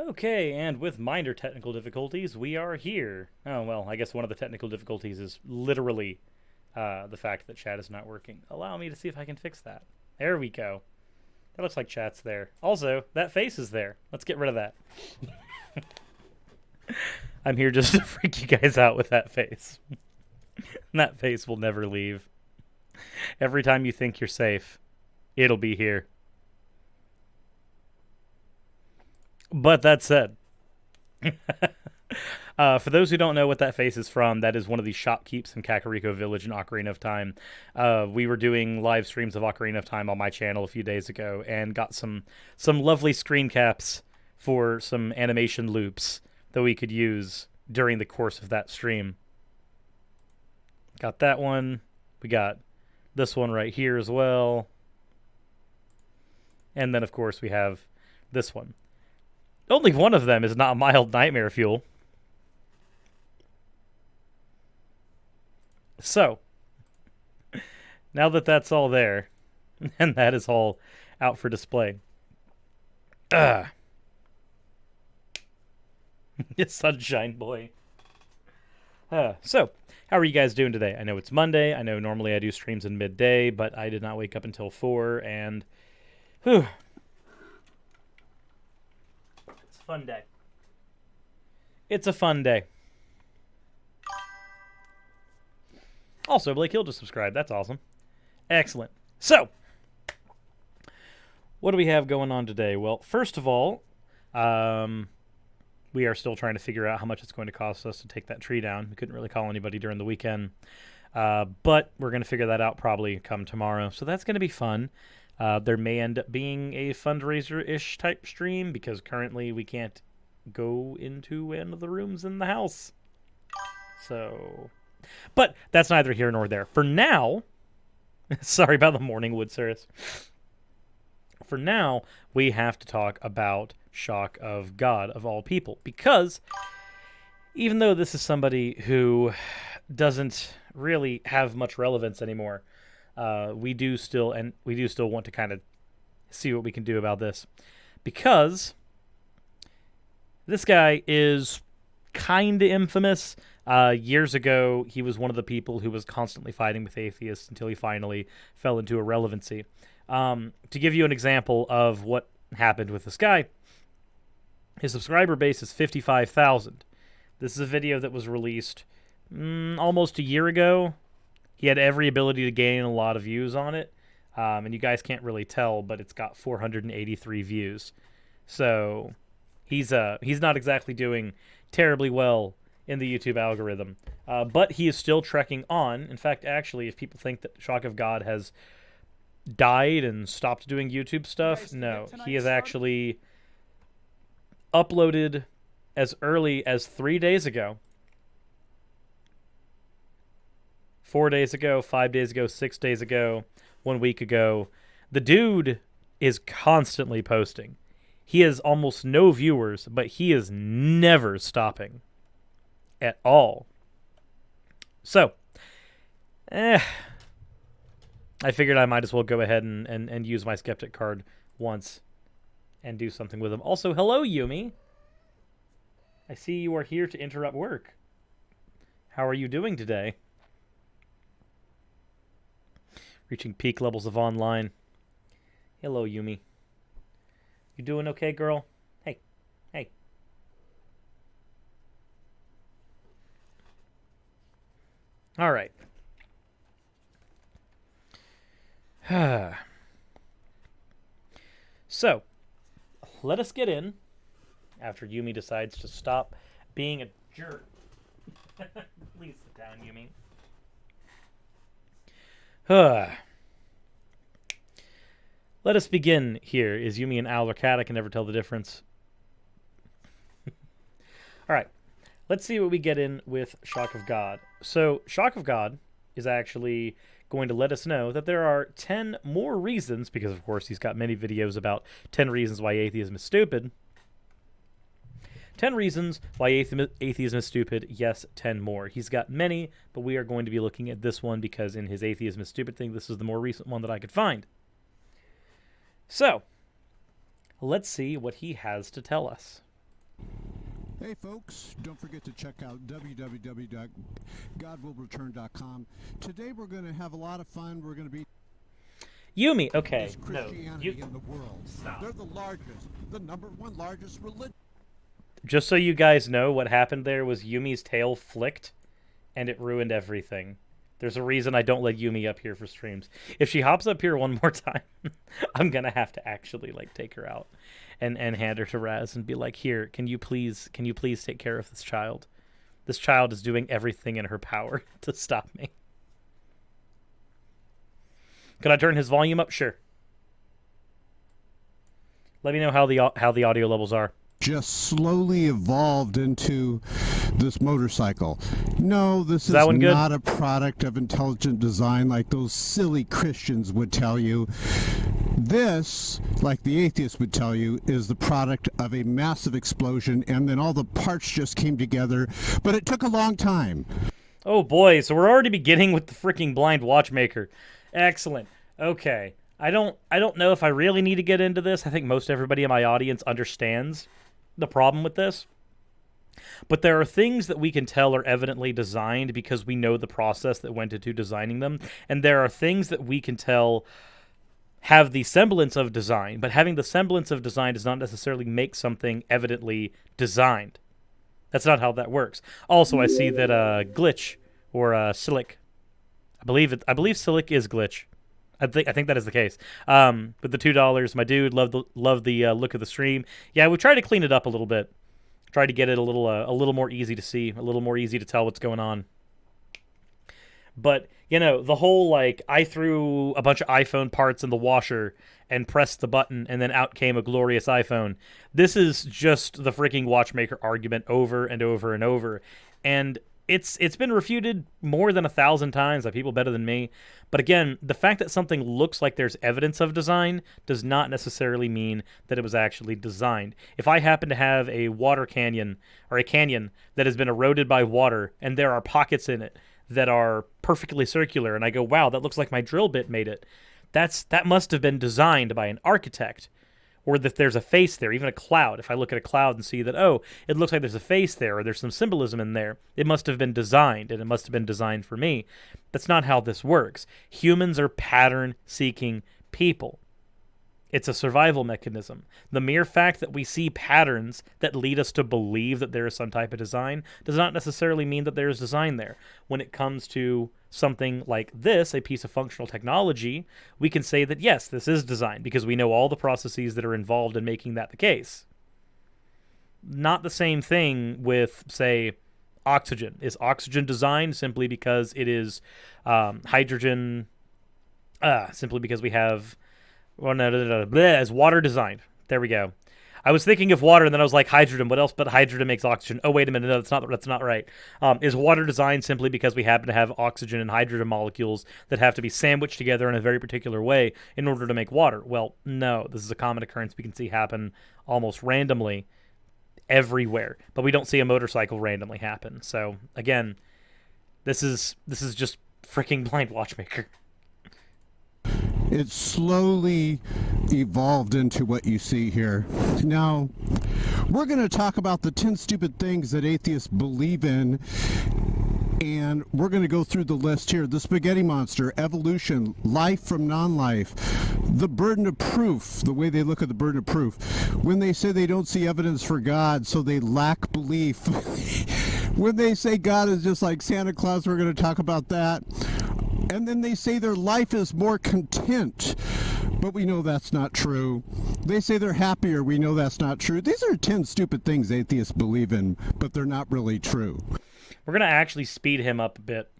Okay, and with minor technical difficulties, we are here. Oh, well, I guess one of the technical difficulties is literally the fact that chat is not working. Allow me to see if I can fix that. There we go. That looks like chat's there. Also, that face is there. Let's get rid of that. I'm here just to freak you guys out with that face. That face will never leave. Every time you think you're safe, it'll be here. But that said, for those who don't know what that face is from, that is one of the shopkeepers in Kakariko Village in Ocarina of Time. We were doing live streams of Ocarina of Time on my channel a few days ago and got some lovely screen caps for some animation loops that we could use during the course of that stream. Got that one. We got this one right here as well. And then, of course, we have this one. Only one of them is not mild nightmare fuel. So, now that that's all there, and that is all out for display. Sunshine boy. So, how are you guys doing today? I know it's Monday. I know normally I do streams in midday, but I did not wake up until 4, and... Whew. It's a fun day. It's a fun day. Also, Blake Hill just subscribed. That's awesome. Excellent. So, what do we have going on today? Well, first of all, we are still trying to figure out how much it's going to cost us to take that tree down. We couldn't really call anybody during the weekend. But we're going to figure that out probably come tomorrow. So that's going to be fun. There may end up being a fundraiser-ish type stream because currently we can't go into one of the rooms in the house. So... But that's neither here nor there. For now, sorry about the morning, Wood Cirrus. For now, we have to talk about Shock of God, of all people. Because even though this is somebody who doesn't really have much relevance anymore, we do still want to kind of see what we can do about this. Because this guy is kind of infamous. Years ago, he was one of the people who was constantly fighting with atheists until he finally fell into irrelevancy. To give you an example of what happened with this guy, his subscriber base is 55,000. This is a video that was released almost a year ago. He had every ability to gain a lot of views on it, and you guys can't really tell, but it's got 483 views. So he's not exactly doing terribly well in the YouTube algorithm. But he is still trekking on. In fact, actually, if people think that Shock of God has died and stopped doing YouTube stuff, no. He has actually uploaded as early as 3 days ago. 4 days ago, 5 days ago, 6 days ago, 1 week ago. The dude is constantly posting. He has almost no viewers, but he is never stopping. At all. So, I figured I might as well go ahead and use my skeptic card once and do something with him. Also, hello, Yumi. I see you are here to interrupt work. How are you doing today? Reaching peak levels of online. Hello, Yumi. You doing okay, girl? Hey. Hey. All right. So, let us get in after Yumi decides to stop being a jerk. Please sit down, Yumi. Let us begin here. Is Yumi an owl or cat? I can never tell the difference. All right. Let's see what we get in with Shock of God. So, Shock of God is actually going to let us know that there are 10 more reasons, because of course he's got many videos about 10 reasons why atheism is stupid. 10 reasons why atheism is stupid, yes, 10 more. He's got many, but we are going to be looking at this one because in his atheism is stupid thing, this is the more recent one that I could find. So, let's see what he has to tell us. Hey folks, don't forget to check out www.godwillreturn.com. Today we're going to have a lot of fun. We're going to be Yumi, okay. Christianity No, in the world. Stop. They're the largest, the number one largest religion. Just so you guys know, what happened there was Yumi's tail flicked, and it ruined everything. There's a reason I don't let Yumi up here for streams. If she hops up here one more time, I'm gonna have to actually like take her out and hand her to Raz and be like, "Here, can you please take care of this child? This child is doing everything in her power to stop me." Can I turn his volume up? Sure. Let me know how the audio levels are. Just slowly evolved into this motorcycle. No, this is not a product of intelligent design like those silly Christians would tell you. This, like the atheists would tell you, is the product of a massive explosion, and then all the parts just came together, but it took a long time. Oh boy, so we're already beginning with the freaking blind watchmaker. Excellent. Okay. I don't know if I really need to get into this. I think most everybody in my audience understands the problem with this. But there are things that we can tell are evidently designed because we know the process that went into designing them. And there are things that we can tell have the semblance of design, but having the semblance of design does not necessarily make something evidently designed. That's not how that works. Also, I see that glitch or Silic, I believe Silic is glitch. I think that is the case. With the $2, my dude, love the look of the stream. Yeah, we tried to clean it up a little bit. Tried to get it a little more easy to see, a little more easy to tell what's going on. But you know, the whole like I threw a bunch of iPhone parts in the washer and pressed the button, and then out came a glorious iPhone. This is just the freaking watchmaker argument over and over and over, and it's been refuted more than 1,000 times by people better than me. But again, the fact that something looks like there's evidence of design does not necessarily mean that it was actually designed. If I happen to have a water canyon or a canyon that has been eroded by water and there are pockets in it that are perfectly circular, and I go, wow, that looks like my drill bit made it, that must have been designed by an architect. Or that there's a face there, even a cloud. If I look at a cloud and see that, oh, it looks like there's a face there, or there's some symbolism in there, it must have been designed, and it must have been designed for me. That's not how this works. Humans are pattern-seeking people. It's a survival mechanism. The mere fact that we see patterns that lead us to believe that there is some type of design does not necessarily mean that there is design there. When it comes to something like this, a piece of functional technology, we can say that yes, this is design because we know all the processes that are involved in making that the case. Not the same thing with, say, oxygen. Is oxygen designed simply because it is hydrogen, simply because we have... Well, no, is water designed? There we go. I was thinking of water, and then I was like, hydrogen. What else but hydrogen makes oxygen? Oh, wait a minute. No, that's not right. Is water designed simply because we happen to have oxygen and hydrogen molecules that have to be sandwiched together in a very particular way in order to make water? Well, no. This is a common occurrence we can see happen almost randomly everywhere, but we don't see a motorcycle randomly happen. So, again, this is just freaking blind watchmaker. It slowly evolved into what you see here. Now, we're going to talk about the 10 stupid things that atheists believe in, and we're going to go through the list here. The spaghetti monster, evolution, life from non-life, the burden of proof, the way they look at the burden of proof. When they say they don't see evidence for God, so they lack belief. When they say God is just like Santa Claus, we're going to talk about that. And then they say their life is more content, but we know that's not true. They say they're happier, we know that's not true. These are 10 stupid things atheists believe in, but they're not really true. We're going to actually speed him up a bit,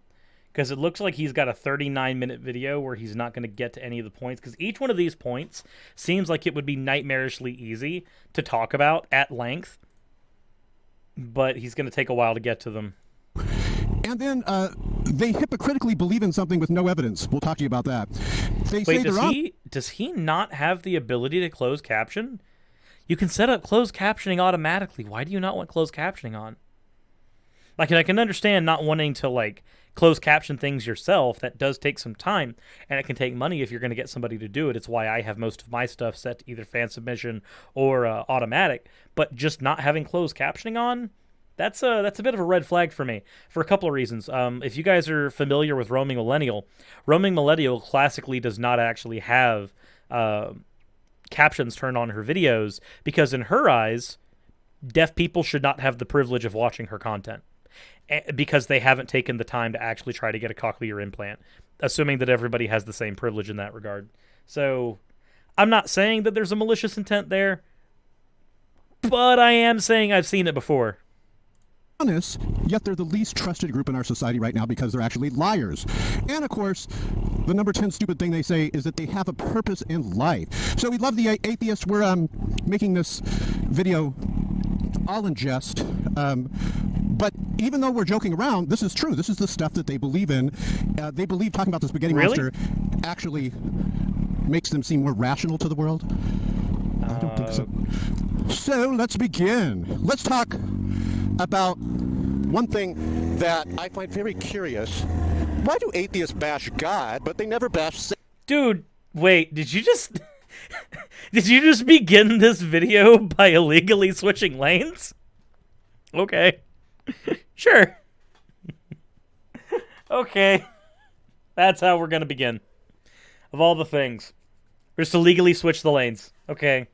because it looks like he's got a 39-minute video where he's not going to get to any of the points, because each one of these points seems like it would be nightmarishly easy to talk about at length, but he's going to take a while to get to them. And then they hypocritically believe in something with no evidence. We'll talk to you about that. Does he not have the ability to close caption? You can set up closed captioning automatically. Why do you not want closed captioning on? Like, I can understand not wanting to, like, close caption things yourself. That does take some time, and it can take money if you're going to get somebody to do it. It's why I have most of my stuff set to either fan submission or automatic. But just not having closed captioning on That's a bit of a red flag for me for a couple of reasons. If you guys are familiar with Roaming Millennial classically does not actually have captions turned on her videos because in her eyes, deaf people should not have the privilege of watching her content because they haven't taken the time to actually try to get a cochlear implant, assuming that everybody has the same privilege in that regard. So I'm not saying that there's a malicious intent there, but I am saying I've seen it before. Honest, yet they're the least trusted group in our society right now because they're actually liars. And of course, the number 10 stupid thing they say is that they have a purpose in life. So we love the atheists. We're making this video all in jest. But even though we're joking around, this is true. This is the stuff that they believe in. They believe talking about the spaghetti monster actually makes them seem more rational to the world. I don't think so. So let's begin. Let's talk about one thing that I find very curious. Why do atheists bash God, but they never bash Satan? Dude, wait, did you just begin this video by illegally switching lanes? Okay. Sure. Okay. That's how we're going to begin. Of all the things. We're just to legally switch the lanes. Okay.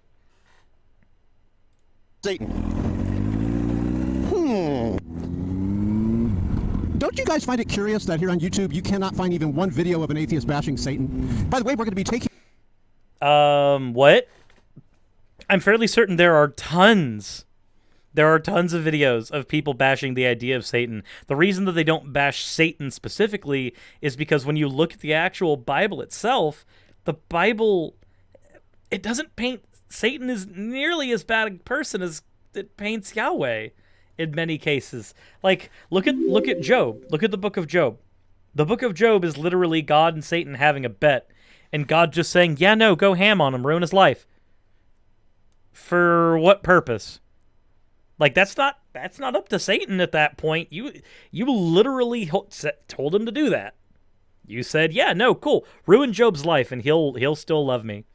Satan. Don't you guys find it curious that here on YouTube you cannot find even one video of an atheist bashing Satan? By the way, we're going to be taking... What? I'm fairly certain there are tons. There are tons of videos of people bashing the idea of Satan. The reason that they don't bash Satan specifically is because when you look at the actual Bible itself, the Bible, it doesn't paint Satan as nearly as bad a person as it paints Yahweh in many cases. Like, look at Job. Look at the book of Job. The book of Job is literally God and Satan having a bet, and God just saying, yeah, no, go ham on him, ruin his life. For what purpose? Like, that's not up to Satan at that point. You literally told him to do that. You said, yeah, no, cool. Ruin Job's life and he'll still love me.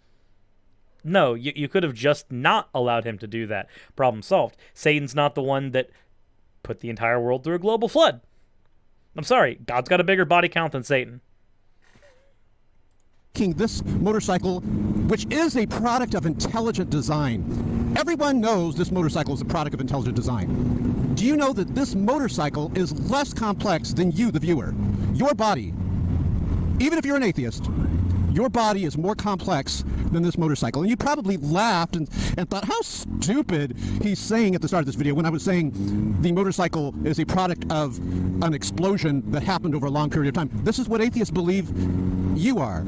No, you could have just not allowed him to do that. Problem solved. Satan's not the one that put the entire world through a global flood. I'm sorry, God's got a bigger body count than Satan. This motorcycle, which is a product of intelligent design. Everyone knows this motorcycle is a product of intelligent design. Do you know that this motorcycle is less complex than you, the viewer? Your body, even if you're an atheist, your body is more complex than this motorcycle. And you probably laughed and thought how stupid he's saying at the start of this video when I was saying the motorcycle is a product of an explosion that happened over a long period of time. This is what atheists believe you are.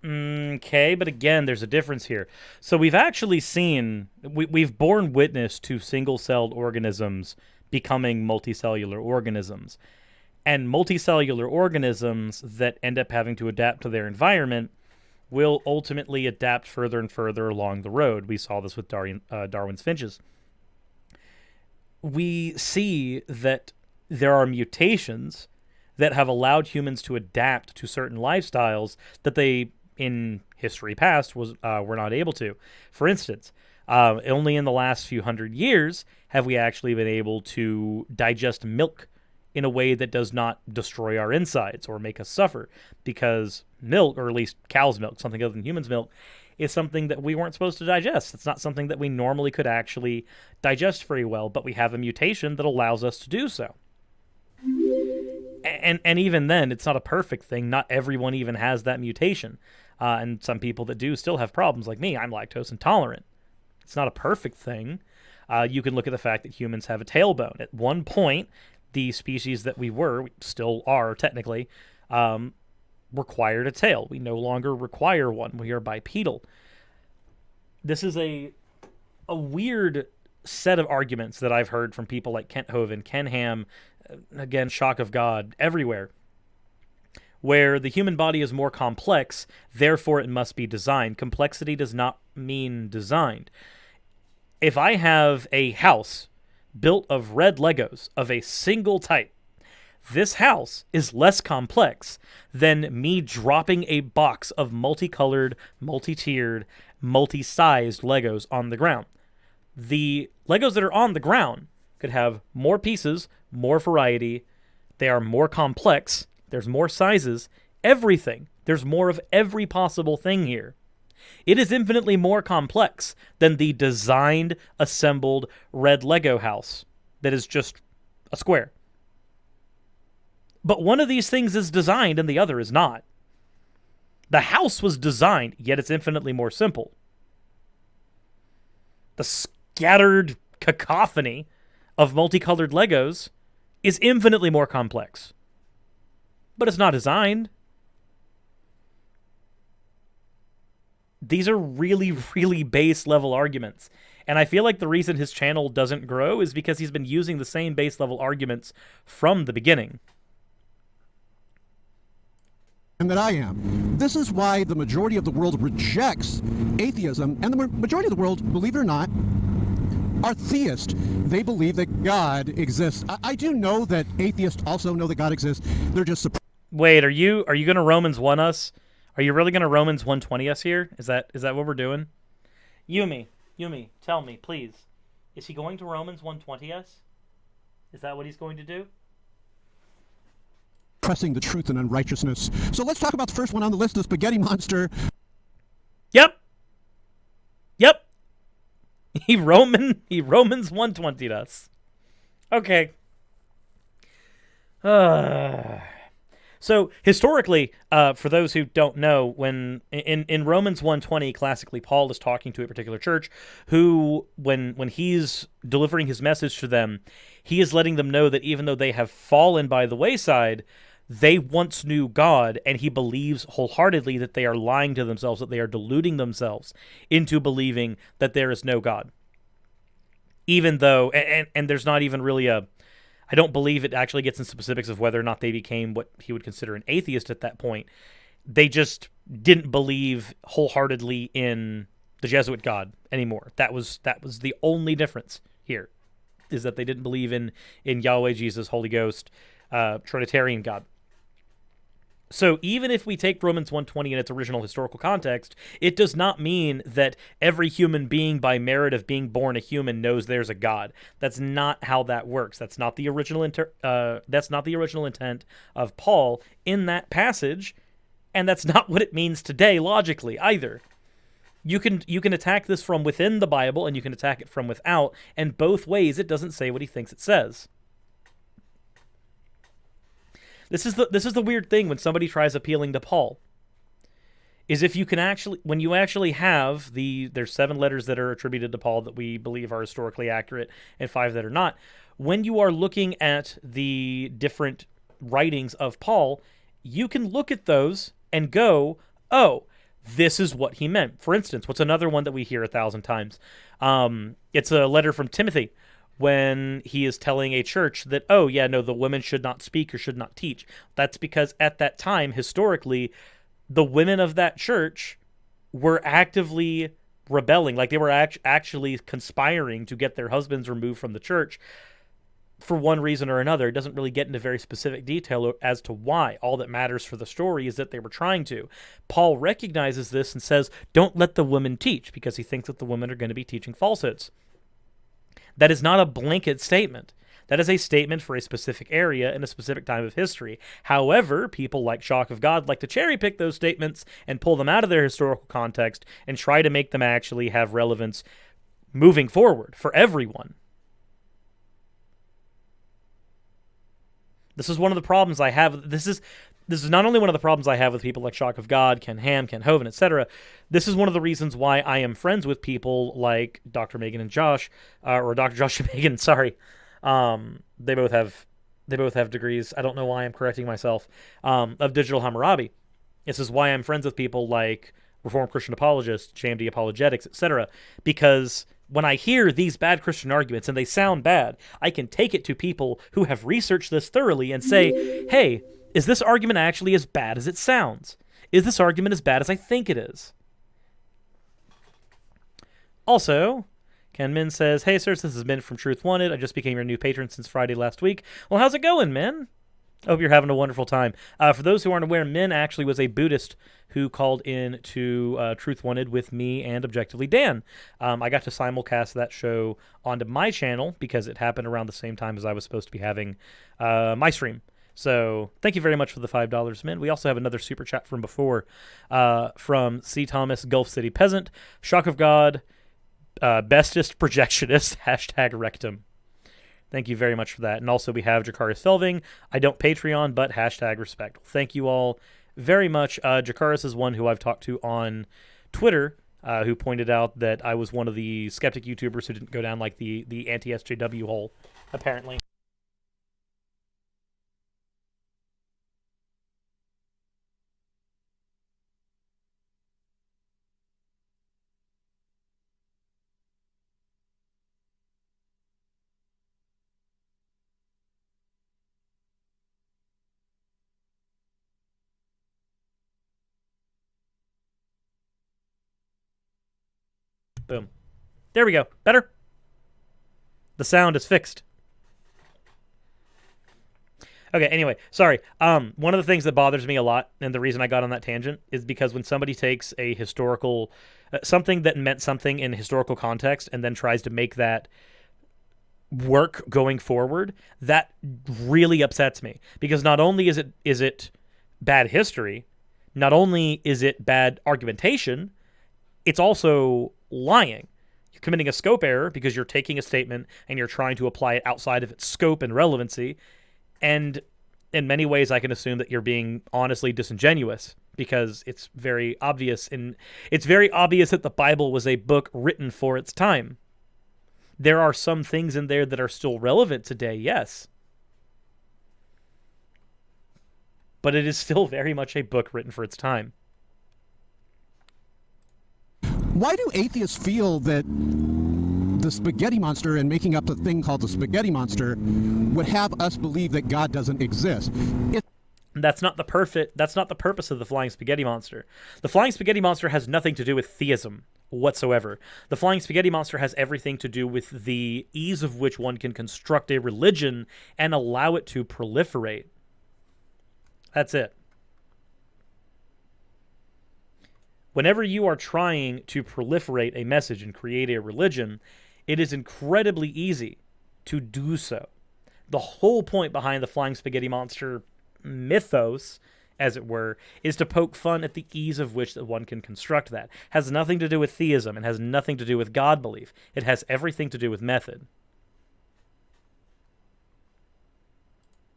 Okay, but again, there's a difference here. So we've actually seen, we've borne witness to single-celled organisms becoming multicellular organisms. And multicellular organisms that end up having to adapt to their environment will ultimately adapt further and further along the road. We saw this with Darwin's finches. We see that there are mutations that have allowed humans to adapt to certain lifestyles that they, in history past, were not able to. For instance, only in the last few hundred years have we actually been able to digest milk in a way that does not destroy our insides or make us suffer, because milk, or at least cow's milk, something other than human's milk, is something that we weren't supposed to digest. It's not something that we normally could actually digest very well, but we have a mutation that allows us to do so. And even then, it's not a perfect thing. Not everyone even has that mutation. And some people that do still have problems, like me. I'm lactose intolerant. It's not a perfect thing. You can look at the fact that humans have a tailbone. At one point, the species that we still are technically, required a tail. We no longer require one. We are bipedal. This is a weird set of arguments that I've heard from people like Kent Hovind, Ken Ham, again, shock of God, everywhere, where the human body is more complex, therefore it must be designed. Complexity does not mean designed. If I have a house built of red Legos of a single type, this house is less complex than me dropping a box of multicolored, multi-tiered, multi-sized Legos on the ground. The Legos that are on the ground could have more pieces, more variety. They are more complex. There's more sizes. Everything. There's more of every possible thing here. It is infinitely more complex than the designed, assembled red Lego house that is just a square. But one of these things is designed and the other is not. The house was designed, yet it's infinitely more simple. The scattered cacophony of multicolored Legos is infinitely more complex. But it's not designed. These are really, really base level arguments. And I feel like the reason his channel doesn't grow is because he's been using the same base level arguments from the beginning. And that I am. This is why the majority of the world rejects atheism, and the majority of the world, believe it or not, are theists. They believe that God exists. I do know that atheists also know that God exists. They're just Wait, are you going to Romans 1 us? Are you really going to Romans 1:20 us here? Is that what we're doing? Yumi, tell me, please. Is he going to Romans 1:20 us? Is that what he's going to do? Pressing the truth and unrighteousness. So let's talk about the first one on the list, the spaghetti monster. Yep. He Romans 1:20 us. Okay. So historically, for those who don't know, when in Romans 1:20, classically Paul is talking to a particular church who, when he's delivering his message to them, he is letting them know that even though they have fallen by the wayside, they once knew God, and he believes wholeheartedly that they are lying to themselves, that they are deluding themselves into believing that there is no God. Even though, and there's not even really I don't believe it actually gets into specifics of whether or not they became what he would consider an atheist at that point. They just didn't believe wholeheartedly in the Jesuit God anymore. That was the only difference here, is that they didn't believe in Yahweh, Jesus, Holy Ghost, Trinitarian God. So even if we take Romans 1:20 in its original historical context, it does not mean that every human being by merit of being born a human knows there's a God. That's not how that works. That's not the original intent of Paul in that passage, and that's not what it means today logically either. You can attack this from within the Bible and you can attack it from without, and both ways it doesn't say what he thinks it says. This is the weird thing when somebody tries appealing to Paul. Is if you can actually, when you actually have there's 7 letters that are attributed to Paul that we believe are historically accurate and 5 that are not. When you are looking at the different writings of Paul, you can look at those and go, oh, this is what he meant. For instance, what's another one that we hear 1,000 times? It's a letter from Timothy, when he is telling a church that, oh, yeah, no, the women should not speak or should not teach. That's because at that time, historically, the women of that church were actively rebelling. Like, they were actually conspiring to get their husbands removed from the church for one reason or another. It doesn't really get into very specific detail as to why. All that matters for the story is that they were trying to. Paul recognizes this and says, don't let the women teach, because he thinks that the women are going to be teaching falsehoods. That is not a blanket statement. That is a statement for a specific area in a specific time of history. However, people like Shock of God like to cherry pick those statements and pull them out of their historical context and try to make them actually have relevance moving forward for everyone. This is one of the problems I have. This is not only one of the problems I have with people like Shock of God, Ken Ham, Ken Hovind, etc. This is one of the reasons why I am friends with people like Dr. Megan and Josh, or Dr. Josh and Megan. Sorry, they both have degrees. I don't know why I'm correcting myself. Of Digital Hammurabi. This is why I'm friends with people like Reformed Christian Apologists, JMD Apologetics, etc. Because when I hear these bad Christian arguments and they sound bad, I can take it to people who have researched this thoroughly and say, hey, is this argument actually as bad as it sounds? Is this argument as bad as I think it is? Also, Ken Min says, hey, sirs, this is Min from Truth Wanted. I just became your new patron since Friday last week. Well, how's it going, Min? I hope you're having a wonderful time. For those who aren't aware, Min actually was a Buddhist who called in to Truth Wanted with me and Objectively Dan. I got to simulcast that show onto my channel because it happened around the same time as I was supposed to be having my stream. So thank you very much for the $5, Min. We also have another super chat from before from C. Thomas, Gulf City Peasant, Shock of God, Bestest Projectionist, # Rectum. Thank you very much for that. And also we have Jakaris Felving. I don't Patreon, but # respect. Thank you all very much. Jakaris is one who I've talked to on Twitter, who pointed out that I was one of the skeptic YouTubers who didn't go down like the anti-SJW hole, apparently. Boom. There we go. Better? The sound is fixed. Okay, anyway, sorry. One of the things that bothers me a lot, and the reason I got on that tangent, is because when somebody takes a historical, something that meant something in historical context and then tries to make that work going forward, that really upsets me. Because not only is it bad history, not only is it bad argumentation, it's also lying. You're committing a scope error because you're taking a statement and you're trying to apply it outside of its scope and relevancy. And in many ways, I can assume that you're being honestly disingenuous because it's very obvious. And it's very obvious that the Bible was a book written for its time. There are some things in there that are still relevant today, yes. But it is still very much a book written for its time. Why do atheists feel that the spaghetti monster and making up the thing called the spaghetti monster would have us believe that God doesn't exist? That's not the purpose of the flying spaghetti monster. The flying spaghetti monster has nothing to do with theism whatsoever. The flying spaghetti monster has everything to do with the ease of which one can construct a religion and allow it to proliferate. That's it. Whenever you are trying to proliferate a message and create a religion, it is incredibly easy to do so. The whole point behind the flying spaghetti monster mythos, as it were, is to poke fun at the ease of which that one can construct that. It has nothing to do with theism. It has nothing to do with God belief. It has everything to do with method.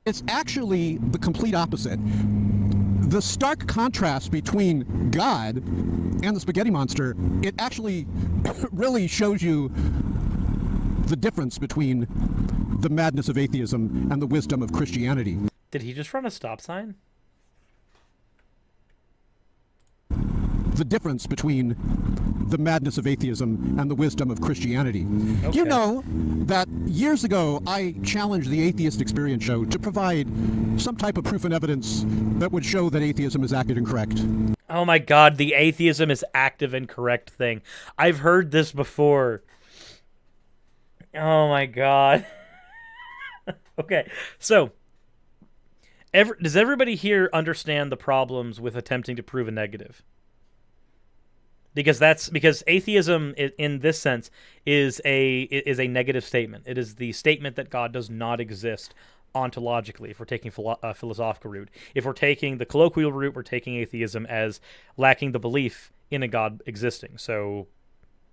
It's actually the complete opposite. The stark contrast between God and the spaghetti monster, it actually really shows you the difference between the madness of atheism and the wisdom of Christianity. Did he just run a stop sign? The difference between the madness of atheism and the wisdom of Christianity. Okay. You know that years ago I challenged the Atheist Experience Show to provide some type of proof and evidence that would show that atheism is accurate and correct. Oh my God, the atheism is active and correct thing. I've heard this before. Oh my God. Okay, so does everybody here understand the problems with attempting to prove a negative? Because atheism in this sense is a negative statement. It is the statement that God does not exist ontologically, if we're taking a philosophical route. If we're taking the colloquial route, we're taking atheism as lacking the belief in a God existing. So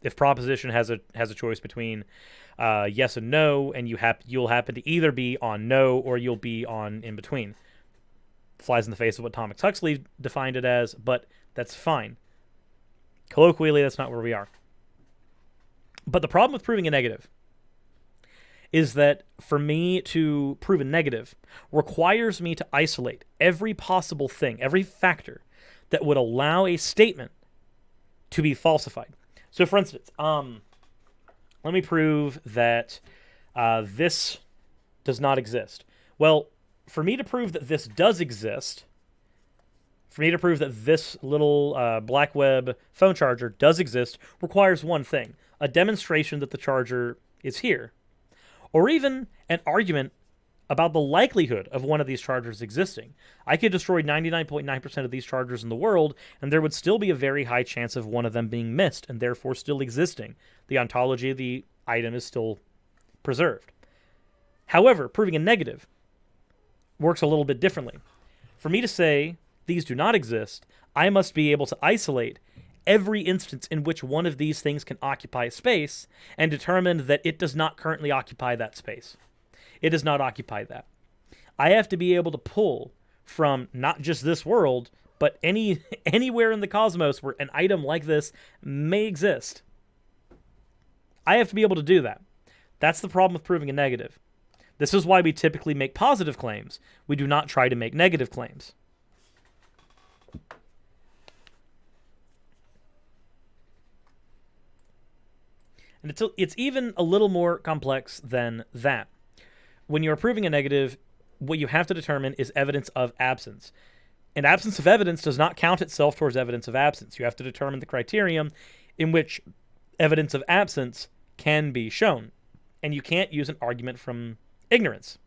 if proposition has a choice between yes and no, and you'll happen to either be on no or you'll be on in between. Flies in the face of what Thomas Huxley defined it as, but that's fine. Colloquially, that's not where we are. But the problem with proving a negative is that for me to prove a negative requires me to isolate every possible thing, every factor that would allow a statement to be falsified. So for instance, let me prove that this does not exist. Well, for me to prove that this does exist, for me to prove that this little black web phone charger does exist requires one thing, a demonstration that the charger is here. Or even an argument about the likelihood of one of these chargers existing. I could destroy 99.9% of these chargers in the world, and there would still be a very high chance of one of them being missed, and therefore still existing. The ontology of the item is still preserved. However, proving a negative works a little bit differently. For me to say these do not exist, I must be able to isolate every instance in which one of these things can occupy a space and determine that it does not currently occupy that space. It does not occupy that. I have to be able to pull from not just this world, but anywhere in the cosmos where an item like this may exist. I have to be able to do that. That's the problem with proving a negative. This is why we typically make positive claims. We do not try to make negative claims. And it's even a little more complex than that. When you're proving a negative, what you have to determine is evidence of absence. And absence of evidence does not count itself towards evidence of absence. You have to determine the criterion in which evidence of absence can be shown. And you can't use an argument from ignorance.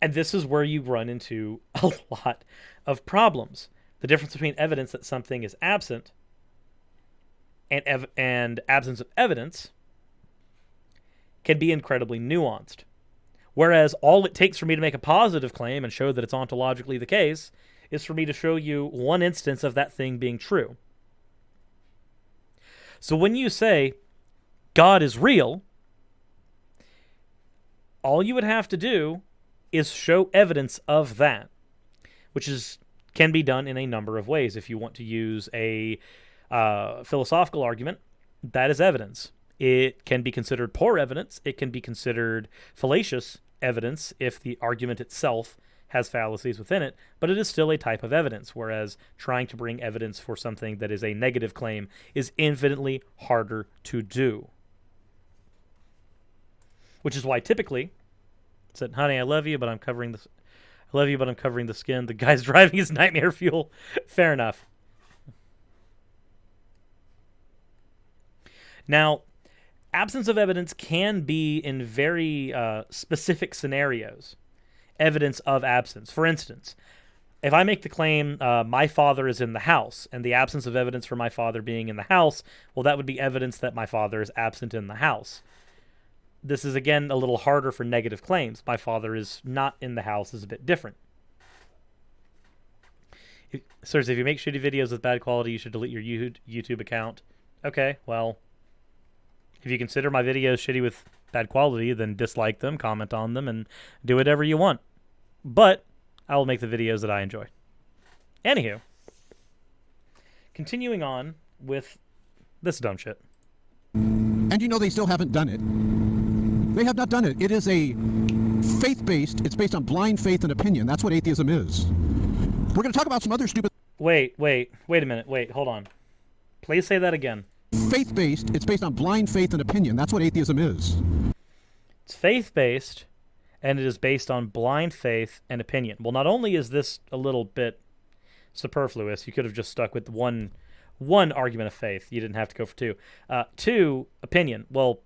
And this is where you run into a lot of problems. The difference between evidence that something is absent and absence of evidence can be incredibly nuanced. Whereas all it takes for me to make a positive claim and show that it's ontologically the case is for me to show you one instance of that thing being true. So when you say God is real, all you would have to do is show evidence of that, which can be done in a number of ways. If you want to use a philosophical argument, that is evidence. It can be considered poor evidence. It can be considered fallacious evidence if the argument itself has fallacies within it, but it is still a type of evidence, whereas trying to bring evidence for something that is a negative claim is infinitely harder to do. Which is why typically, said, honey, I love you, but I'm covering this. I love you, but I'm covering the skin. The guy's driving his nightmare fuel. Fair enough. Now, absence of evidence can be in very specific scenarios. Evidence of absence. For instance, if I make the claim, my father is in the house, and the absence of evidence for my father being in the house, well, that would be evidence that my father is absent in the house. This is, again, a little harder for negative claims. My father is not in the house is a bit different. Sirs, if you make shitty videos with bad quality, you should delete your YouTube account. Okay, well, if you consider my videos shitty with bad quality, then dislike them, comment on them, and do whatever you want. But I will make the videos that I enjoy. Anywho, continuing on with this dumb shit. And you know they still haven't done it. They have not done it. It is a faith-based, it's based on blind faith and opinion. That's what atheism is. We're going to talk about some other stupid... Wait a minute. Wait, hold on. Please say that again. Faith-based, it's based on blind faith and opinion. That's what atheism is. It's faith-based, and it is based on blind faith and opinion. Well, not only is this a little bit superfluous, you could have just stuck with one argument of faith. You didn't have to go for two. Two, opinion. Well,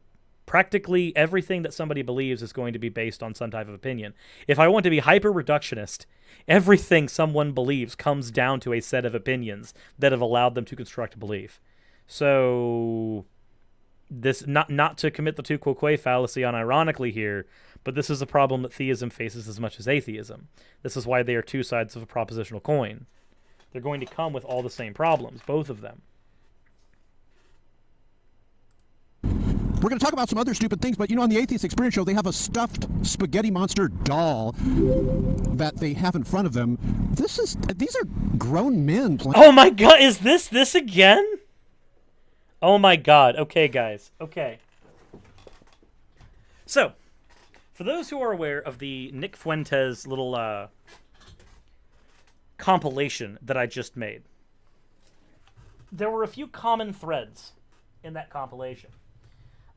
practically everything that somebody believes is going to be based on some type of opinion. If I want to be hyper-reductionist, everything someone believes comes down to a set of opinions that have allowed them to construct a belief. So, this not to commit the tu quoque fallacy unironically here, but this is a problem that theism faces as much as atheism. This is why they are two sides of a propositional coin. They're going to come with all the same problems, both of them. We're going to talk about some other stupid things, but you know, on the Atheist Experience Show, they have a stuffed spaghetti monster doll that they have in front of them. These are grown men playing. Oh my god, is this again? Oh my god. Okay, guys. Okay. So, for those who are aware of the Nick Fuentes little compilation that I just made, there were a few common threads in that compilation.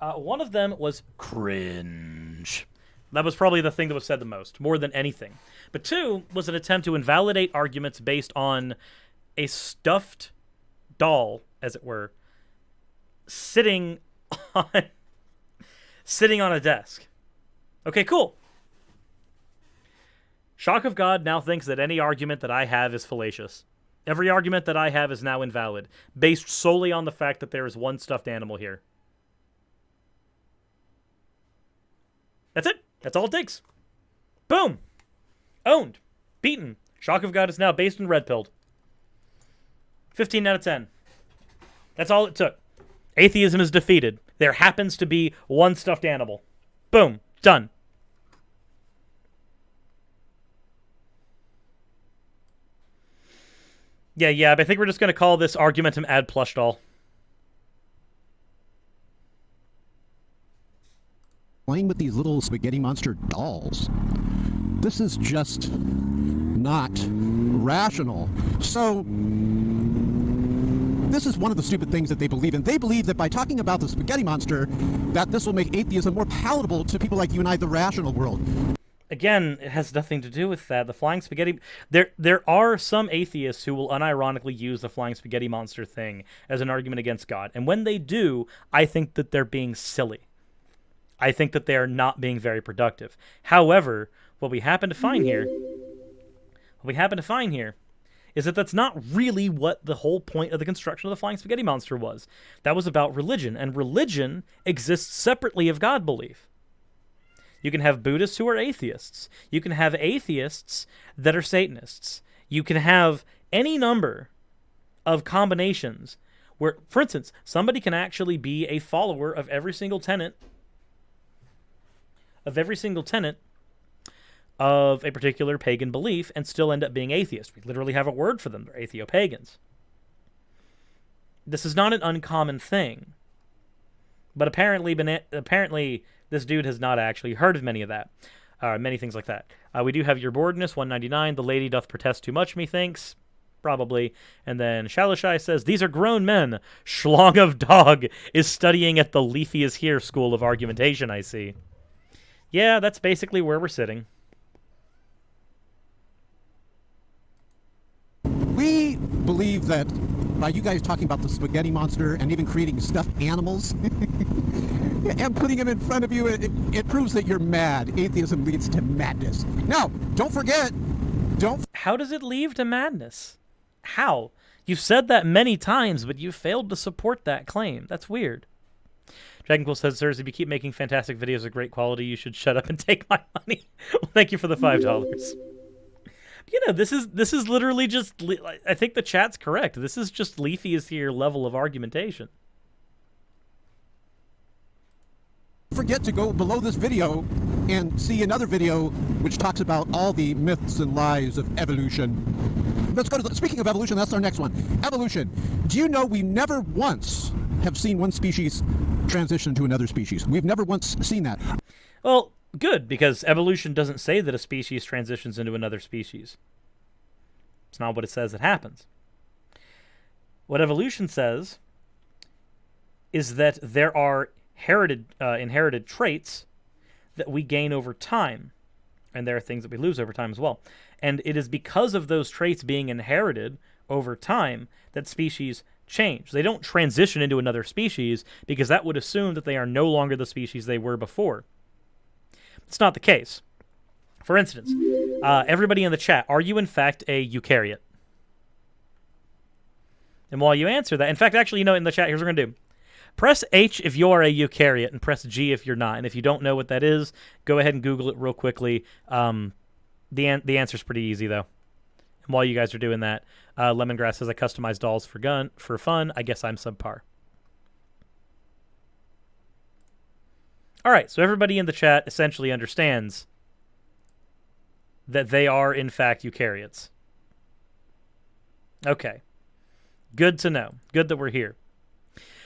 One of them was cringe. That was probably the thing that was said the most, more than anything. But two was an attempt to invalidate arguments based on a stuffed doll, as it were, sitting on a desk. Okay, cool. Shock of God now thinks that any argument that I have is fallacious. Every argument that I have is now invalid, based solely on the fact that there is one stuffed animal here. That's it. That's all it takes. Boom. Owned. Beaten. Shock of God is now based and red-pilled. 15 out of 10. That's all it took. Atheism is defeated. There happens to be one stuffed animal. Boom. Done. Yeah, but I think we're just going to call this Argumentum ad plush doll. Playing with these little spaghetti monster dolls. This is just not rational. So, this is one of the stupid things that they believe in. They believe that by talking about the spaghetti monster, that this will make atheism more palatable to people like you and I, the rational world. Again, it has nothing to do with that. The flying spaghetti... There are some atheists who will unironically use the flying spaghetti monster thing as an argument against God. And when they do, I think that they're being silly. I think that they are not being very productive. However, what we happen to find here is that that's not really what the whole point of the construction of the flying spaghetti monster was. That was about religion, and religion exists separately of God belief. You can have Buddhists who are atheists. You can have atheists that are Satanists. You can have any number of combinations where, for instance, somebody can actually be a follower of every single tenet of a particular pagan belief and still end up being atheist. We literally have a word for them. They're atheopagans. This is not an uncommon thing. But apparently this dude has not actually heard of many of that. Many things like that. We do have your boredness, 199. The lady doth protest too much, methinks. Probably. And then Shalashai says, these are grown men. Schlong of dog is studying at the Leafy is Here school of argumentation, I see. Yeah, that's basically where we're sitting. We believe that by you guys talking about the spaghetti monster and even creating stuffed animals and putting them in front of you, it proves that you're mad. Atheism leads to madness. Now, don't forget, How does it lead to madness? How? You've said that many times, but you failed to support that claim. That's weird. Dragoncool says, sirs, if you keep making fantastic videos of great quality, you should shut up and take my money. Well, thank you for the $5. You know, this is literally just, I think the chat's correct. This is just Leafy is Here level of argumentation. forget to go below this video and see another video which talks about all the myths and lies of evolution. Let's go to speaking of evolution, that's our next one. Evolution. Do you know we never once have seen one species transition to another species? We've never once seen that. Well, good, because evolution doesn't say that a species transitions into another species. It's not what it says that happens. What evolution says is that there are inherited traits that we gain over time, and there are things that we lose over time as well. And it is because of those traits being inherited over time that species change. They don't transition into another species because that would assume that they are no longer the species they were before. It's not the case. For instance, everybody in the chat, are you in fact a eukaryote? And while you answer that, in fact, actually, you know, in the chat, here's what we're going to do. Press H if you are a eukaryote, and press G if you're not. And if you don't know what that is, go ahead and Google it real quickly. The answer's pretty easy, though. And while you guys are doing that, Lemongrass says, I customize dolls for fun. I guess I'm subpar. All right, so everybody in the chat essentially understands that they are, in fact, eukaryotes. Okay. Good to know. Good that we're here.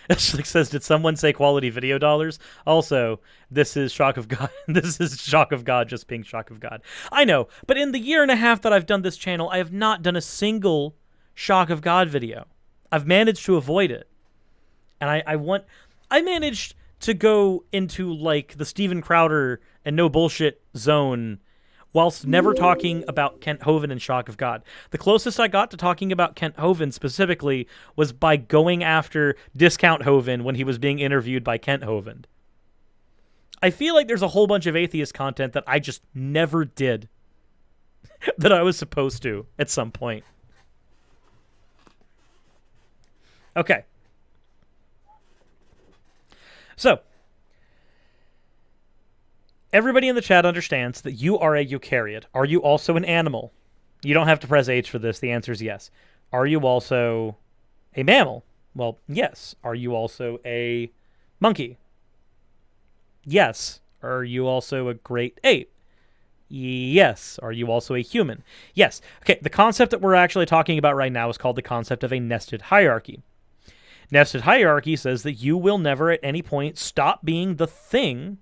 Ashley says, did someone say quality video dollars? Also, this is Shock of God. This is Shock of God just being Shock of God. I know, but in the year and a half that I've done this channel, I have not done a single Shock of God video. I've managed to avoid it. And I managed to go into, like, the Steven Crowder and no bullshit zone whilst never talking about Kent Hovind and Shock of God. The closest I got to talking about Kent Hovind specifically was by going after Discount Hovind when he was being interviewed by Kent Hovind. I feel like there's a whole bunch of atheist content that I just never did that I was supposed to at some point. Okay. So, everybody in the chat understands that you are a eukaryote. Are you also an animal? You don't have to press H for this. The answer is yes. Are you also a mammal? Well, yes. Are you also a monkey? Yes. Are you also a great ape? Yes. Are you also a human? Yes. Okay, the concept that we're actually talking about right now is called the concept of a nested hierarchy. Nested hierarchy says that you will never at any point stop being the thing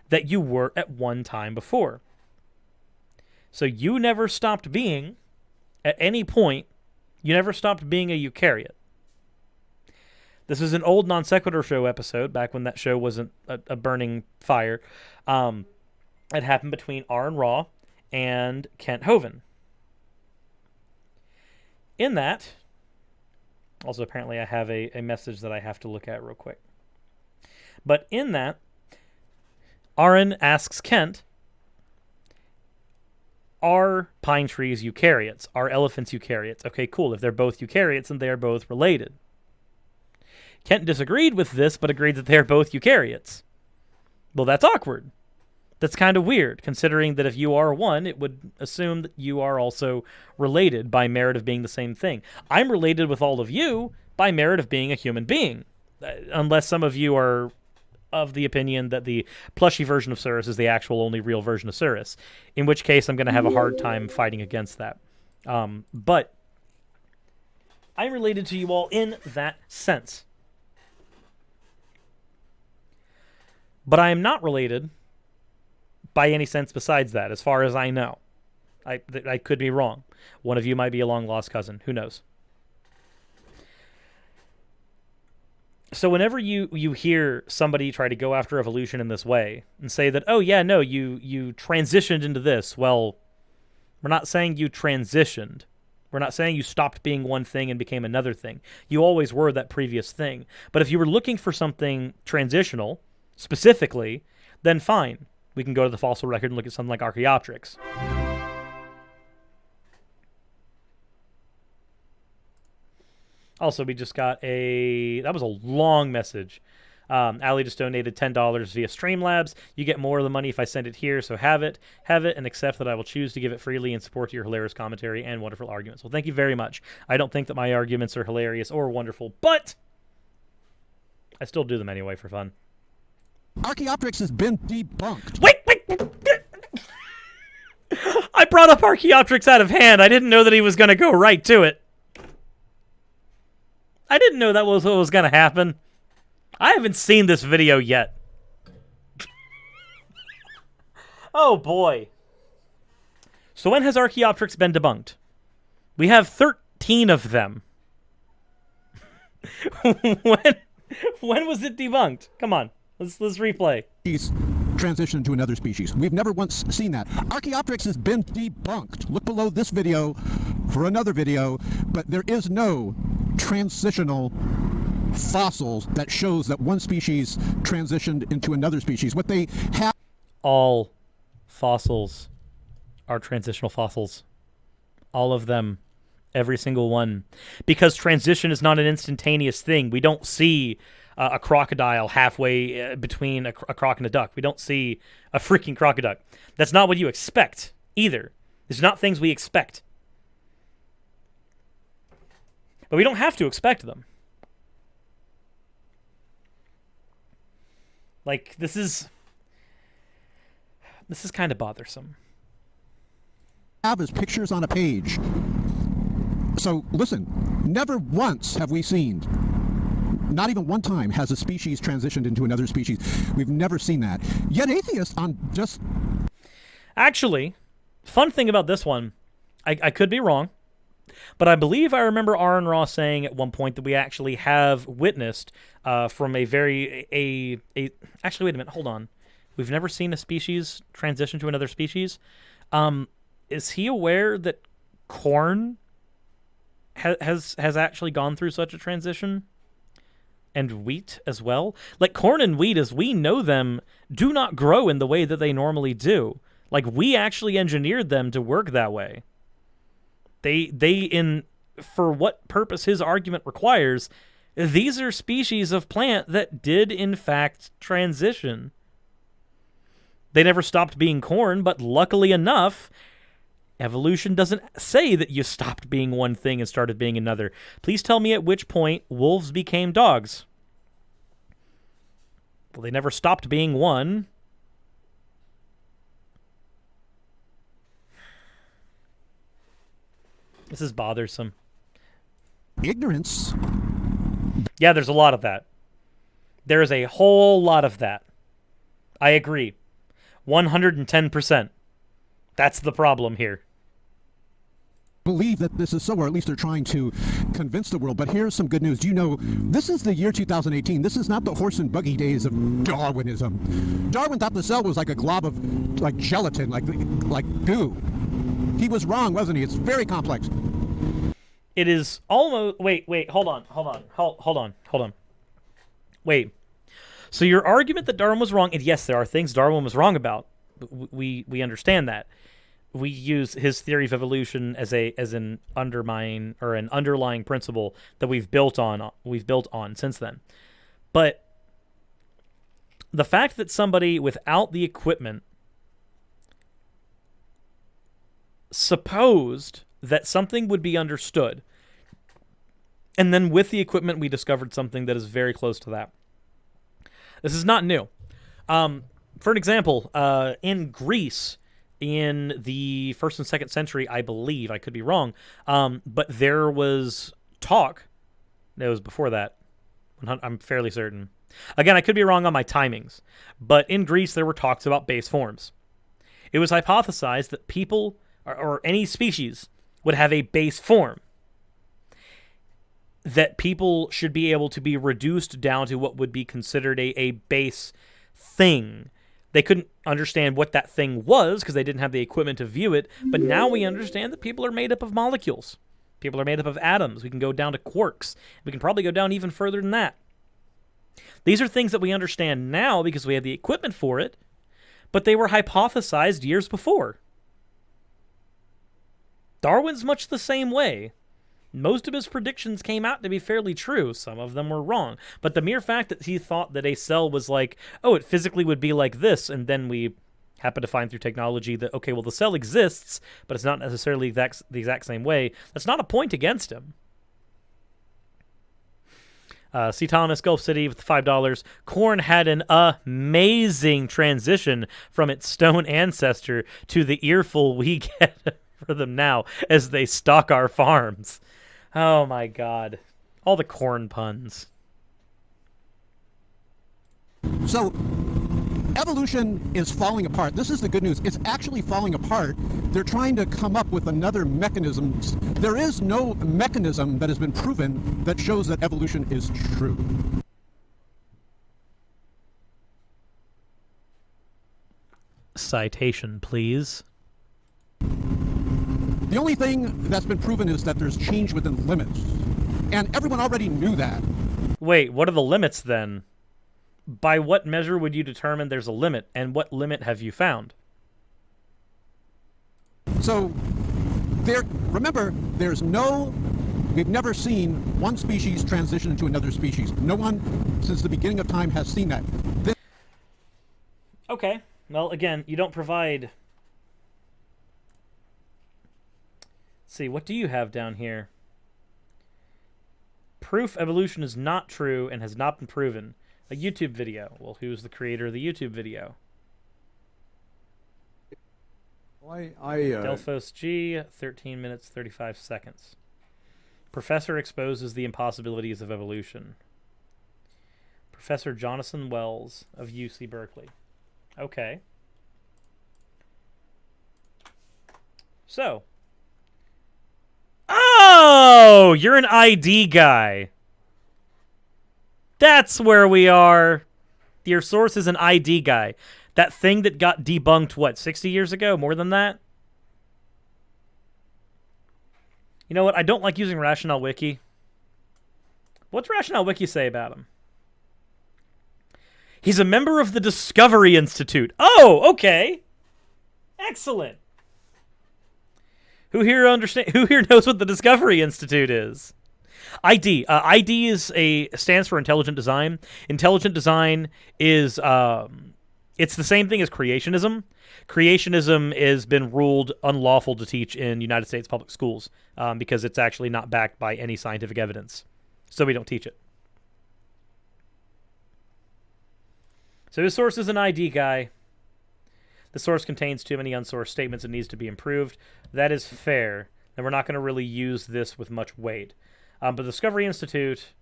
that you were at one time before. So you never stopped being, at any point, you never stopped being a eukaryote. This is an old Non Sequitur Show episode, back when that show wasn't a burning fire. It happened between Aaron Raw and Kent Hovind. In that, also apparently I have a message that I have to look at real quick. But in that, Aaron asks Kent, are pine trees eukaryotes? Are elephants eukaryotes? Okay, cool. If they're both eukaryotes, then they are both related. Kent disagreed with this, but agreed that they're both eukaryotes. Well, that's awkward. That's kind of weird, considering that if you are one, it would assume that you are also related by merit of being the same thing. I'm related with all of you by merit of being a human being, unless some of you are of the opinion that the plushy version of Cirrus is the actual only real version of Cirrus, in which case I'm going to have a hard time fighting against that. But I'm related to you all in that sense. But I am not related by any sense besides that, as far as I know. I could be wrong. One of you might be a long-lost cousin. Who knows? So whenever you hear somebody try to go after evolution in this way and say that, oh, yeah, no, you transitioned into this, well, we're not saying you transitioned. We're not saying you stopped being one thing and became another thing. You always were that previous thing. But if you were looking for something transitional, specifically, then fine. We can go to the fossil record and look at something like Archaeopteryx. Also, we just got that was a long message. Ali just donated $10 via Streamlabs. You get more of the money if I send it here, so have it, and accept that I will choose to give it freely in support of your hilarious commentary and wonderful arguments. Well, thank you very much. I don't think that my arguments are hilarious or wonderful, but I still do them anyway for fun. Archaeopteryx has been debunked. Wait! I brought up Archaeopteryx out of hand. I didn't know that he was going to go right to it. I didn't know that was what was going to happen. I haven't seen this video yet. Oh, boy. So when has Archaeopteryx been debunked? We have 13 of them. When was it debunked? Come on. Let's replay. He's transitioned to another species. We've never once seen that. Archaeopteryx has been debunked. Look below this video for another video, but there is no transitional fossils that shows that one species transitioned into another species. What they have... All fossils are transitional fossils. All of them. Every single one. Because transition is not an instantaneous thing. We don't see a crocodile halfway between a croc and a duck. We don't see a freaking crocodile. That's not what you expect either. It's not things we expect. But we don't have to expect them. Like, this is kind of bothersome. Have is pictures on a page. So listen, never once have we seen, not even one time has a species transitioned into another species. We've never seen that. Yet atheists on just... Actually, fun thing about this one, I could be wrong, but I believe I remember Aaron Ross saying at one point that we actually have witnessed from actually, wait a minute, hold on. We've never seen a species transition to another species. Is he aware that corn has actually gone through such a transition? and wheat as well. Like, corn and wheat, as we know them, do not grow in the way that they normally do. Like, we actually engineered them to work that way. For what purpose his argument requires, these are species of plant that did, in fact, transition. They never stopped being corn, but luckily enough, evolution doesn't say that you stopped being one thing and started being another. Please tell me at which point wolves became dogs. Well, they never stopped being one. This is bothersome. Ignorance. Yeah, there's a lot of that. There is a whole lot of that. I agree. 110%. That's the problem here. Believe that this is so, or at least they're trying to convince the world. But here's some good news. Do you know, this is the year 2018. This is not the horse and buggy days of Darwinism. Darwin thought the cell was like a glob of like gelatin, like goo. He was wrong, wasn't he? It's very complex. It is almost... Wait, hold on. Wait. So your argument that Darwin was wrong, and yes, there are things Darwin was wrong about. We understand that. We use his theory of evolution as an underlying principle that we've built on since then. But the fact that somebody without the equipment supposed that something would be understood, and then with the equipment we discovered something that is very close to that. This is not new. For an example, in Greece, in the 1st and 2nd century, I believe, I could be wrong, but there was talk, it was before that, I'm fairly certain. Again, I could be wrong on my timings, but in Greece there were talks about base forms. It was hypothesized that people, or any species, would have a base form. That people should be able to be reduced down to what would be considered a base thing. They couldn't understand what that thing was because they didn't have the equipment to view it, but now we understand that people are made up of molecules. People are made up of atoms. We can go down to quarks. We can probably go down even further than that. These are things that we understand now because we have the equipment for it, but they were hypothesized years before. Darwin's much the same way. Most of his predictions came out to be fairly true. Some of them were wrong. But the mere fact that he thought that a cell was like, oh, it physically would be like this, and then we happen to find through technology that, okay, well, the cell exists, but it's not necessarily the exact same way, that's not a point against him. C. Thomas, Gulf City with $5. Corn had an amazing transition from its stone ancestor to the earful we get for them now as they stock our farms. Oh my God. All the corn puns. So, evolution is falling apart. This is the good news. It's actually falling apart. They're trying to come up with another mechanism. There is no mechanism that has been proven that shows that evolution is true. Citation, please. The only thing that's been proven is that there's change within limits. And everyone already knew that. Wait, what are the limits then? By what measure would you determine there's a limit, and what limit have you found? So, remember, we've never seen one species transition into another species. No one, since the beginning of time, has seen that. Okay, well, again, you don't provide... Let's see, what do you have down here? Proof evolution is not true and has not been proven. A YouTube video. Well, who's the creator of the YouTube video? Delphos G, 13 minutes, 35 seconds. Professor exposes the impossibilities of evolution. Professor Jonathan Wells of UC Berkeley. Okay. So. Oh, you're an ID guy. That's where we are. Your source is an ID guy. That thing that got debunked, what, 60 years ago? More than that? You know what? I don't like using Rationale Wiki. What's Rationale Wiki say about him? He's a member of the Discovery Institute. Oh, okay. Excellent. Who here knows what the Discovery Institute is? ID. ID stands for intelligent design. Intelligent design is it's the same thing as creationism. Creationism has been ruled unlawful to teach in United States public schools because it's actually not backed by any scientific evidence. So we don't teach it. So his source is an ID guy. The source contains too many unsourced statements and needs to be improved. That is fair. And we're not going to really use this with much weight. But the Discovery Institute,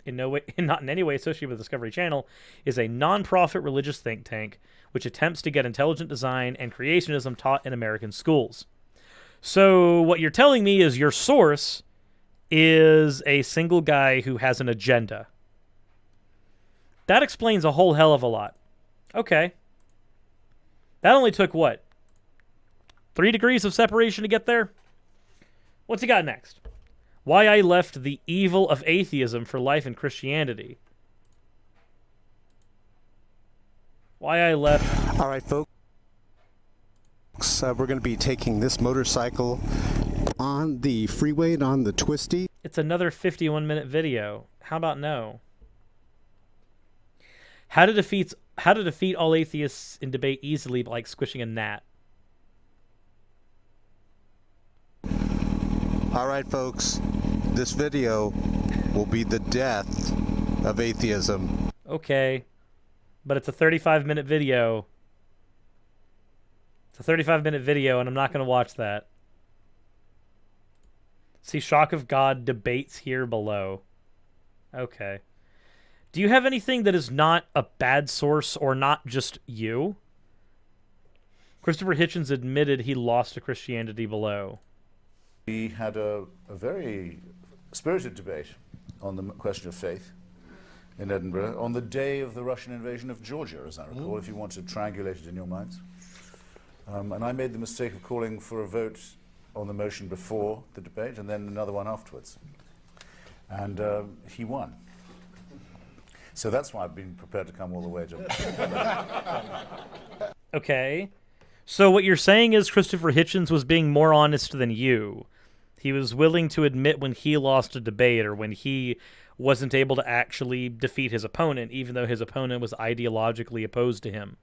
not in any way associated with the Discovery Channel, is a non-profit religious think tank which attempts to get intelligent design and creationism taught in American schools. So what you're telling me is your source is a single guy who has an agenda. That explains a whole hell of a lot. Okay. That only took, what, 3 degrees of separation to get there? What's he got next? Why I left the evil of atheism for life in Christianity. Why I left... All right, folks. We're going to be taking this motorcycle on the freeway and on the twisty. It's another 51-minute video. How about no? How to defeat all atheists in debate easily by like squishing a gnat. All right, folks. This video will be the death of atheism. Okay. But it's a 35-minute video. It's a 35-minute video, and I'm not going to watch that. See Shock of God debates here below. Okay. Do you have anything that is not a bad source or not just you? Christopher Hitchens admitted he lost to Christianity below. We had a very spirited debate on the question of faith in Edinburgh on the day of the Russian invasion of Georgia, as I recall, if you want to triangulate it in your minds. And I made the mistake of calling for a vote on the motion before the debate and then another one afterwards. And he won. So that's why I've been prepared to come all the way to... Okay. So what you're saying is Christopher Hitchens was being more honest than you. He was willing to admit when he lost a debate or when he wasn't able to actually defeat his opponent, even though his opponent was ideologically opposed to him.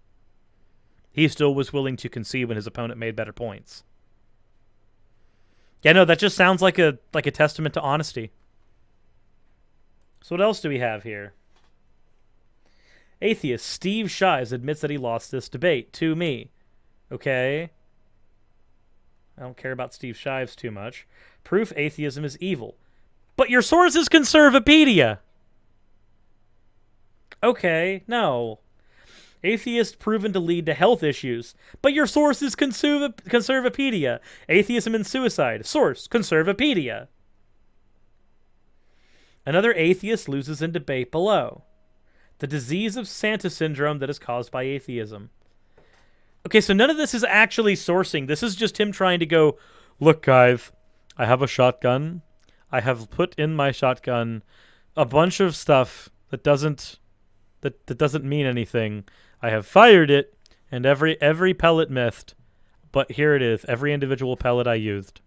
He still was willing to concede when his opponent made better points. Yeah, no, that just sounds like a testament to honesty. So what else do we have here? Atheist Steve Shives admits that he lost this debate to me. Okay. I don't care about Steve Shives too much. Proof atheism is evil. But your source is Conservapedia. Okay, no. Atheist proven to lead to health issues. But your source is Conservapedia. Atheism and suicide. Source, Conservapedia. Another atheist loses in debate below. The disease of Santa syndrome that is caused by atheism. Okay, so none of this is actually sourcing. This is just him trying to go, look, guys, I have a shotgun. I have put in my shotgun a bunch of stuff that doesn't mean anything. I have fired it, and every pellet missed. But here it is, every individual pellet I used.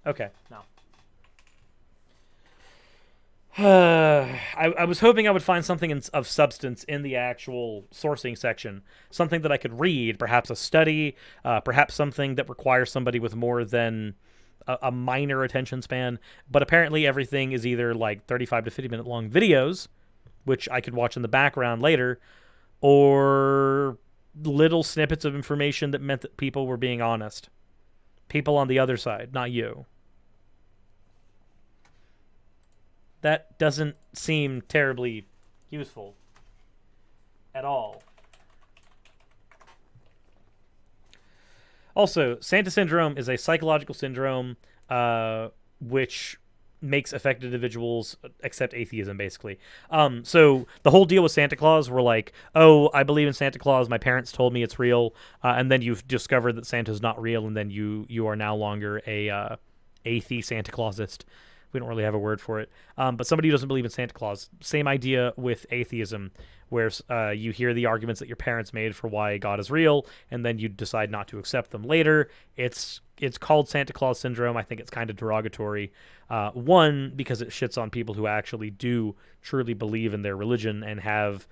Okay, now. I was hoping I would find something of substance in the actual sourcing section. Something that I could read, perhaps a study, perhaps something that requires somebody with more than a minor attention span. But apparently everything is either like 35 to 50 minute long videos, which I could watch in the background later, or little snippets of information that meant that people were being honest. People on the other side, not you. That doesn't seem terribly useful at all. Also, Santa syndrome is a psychological syndrome which makes affected individuals accept atheism, basically. So the whole deal with Santa Claus were like, oh, I believe in Santa Claus. My parents told me it's real. And then you've discovered that Santa's not real, and then you are no longer a atheist Santa Clausist. We don't really have a word for it. But somebody who doesn't believe in Santa Claus. Same idea with atheism, where you hear the arguments that your parents made for why God is real, and then you decide not to accept them later. It's called Santa Claus syndrome. I think it's kind of derogatory. One, because it shits on people who actually do truly believe in their religion and have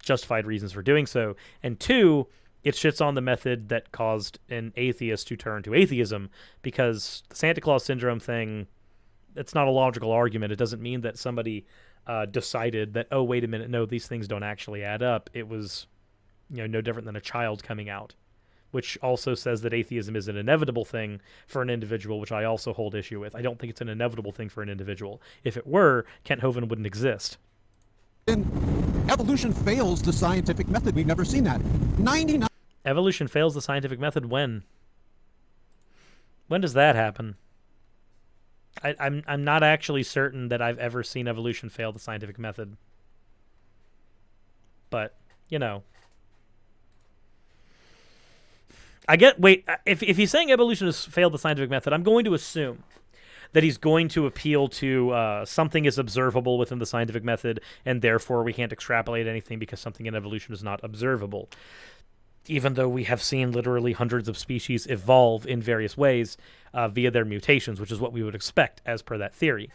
justified reasons for doing so. And two, it shits on the method that caused an atheist to turn to atheism, because the Santa Claus syndrome thing, it's not a logical argument. It doesn't mean that somebody decided that, oh, wait a minute, no, these things don't actually add up. It was, no different than a child coming out, which also says that atheism is an inevitable thing for an individual, which I also hold issue with. I don't think it's an inevitable thing for an individual. If it were, Kent Hovind wouldn't exist. Evolution fails the scientific method. We've never seen that. 99. Evolution fails the scientific method when? When does that happen? I'm not actually certain that I've ever seen evolution fail the scientific method. But, if he's saying evolution has failed the scientific method, I'm going to assume that he's going to appeal to something is observable within the scientific method, and therefore we can't extrapolate anything because something in evolution is not observable. Even though we have seen literally hundreds of species evolve in various ways via their mutations, which is what we would expect as per that theory.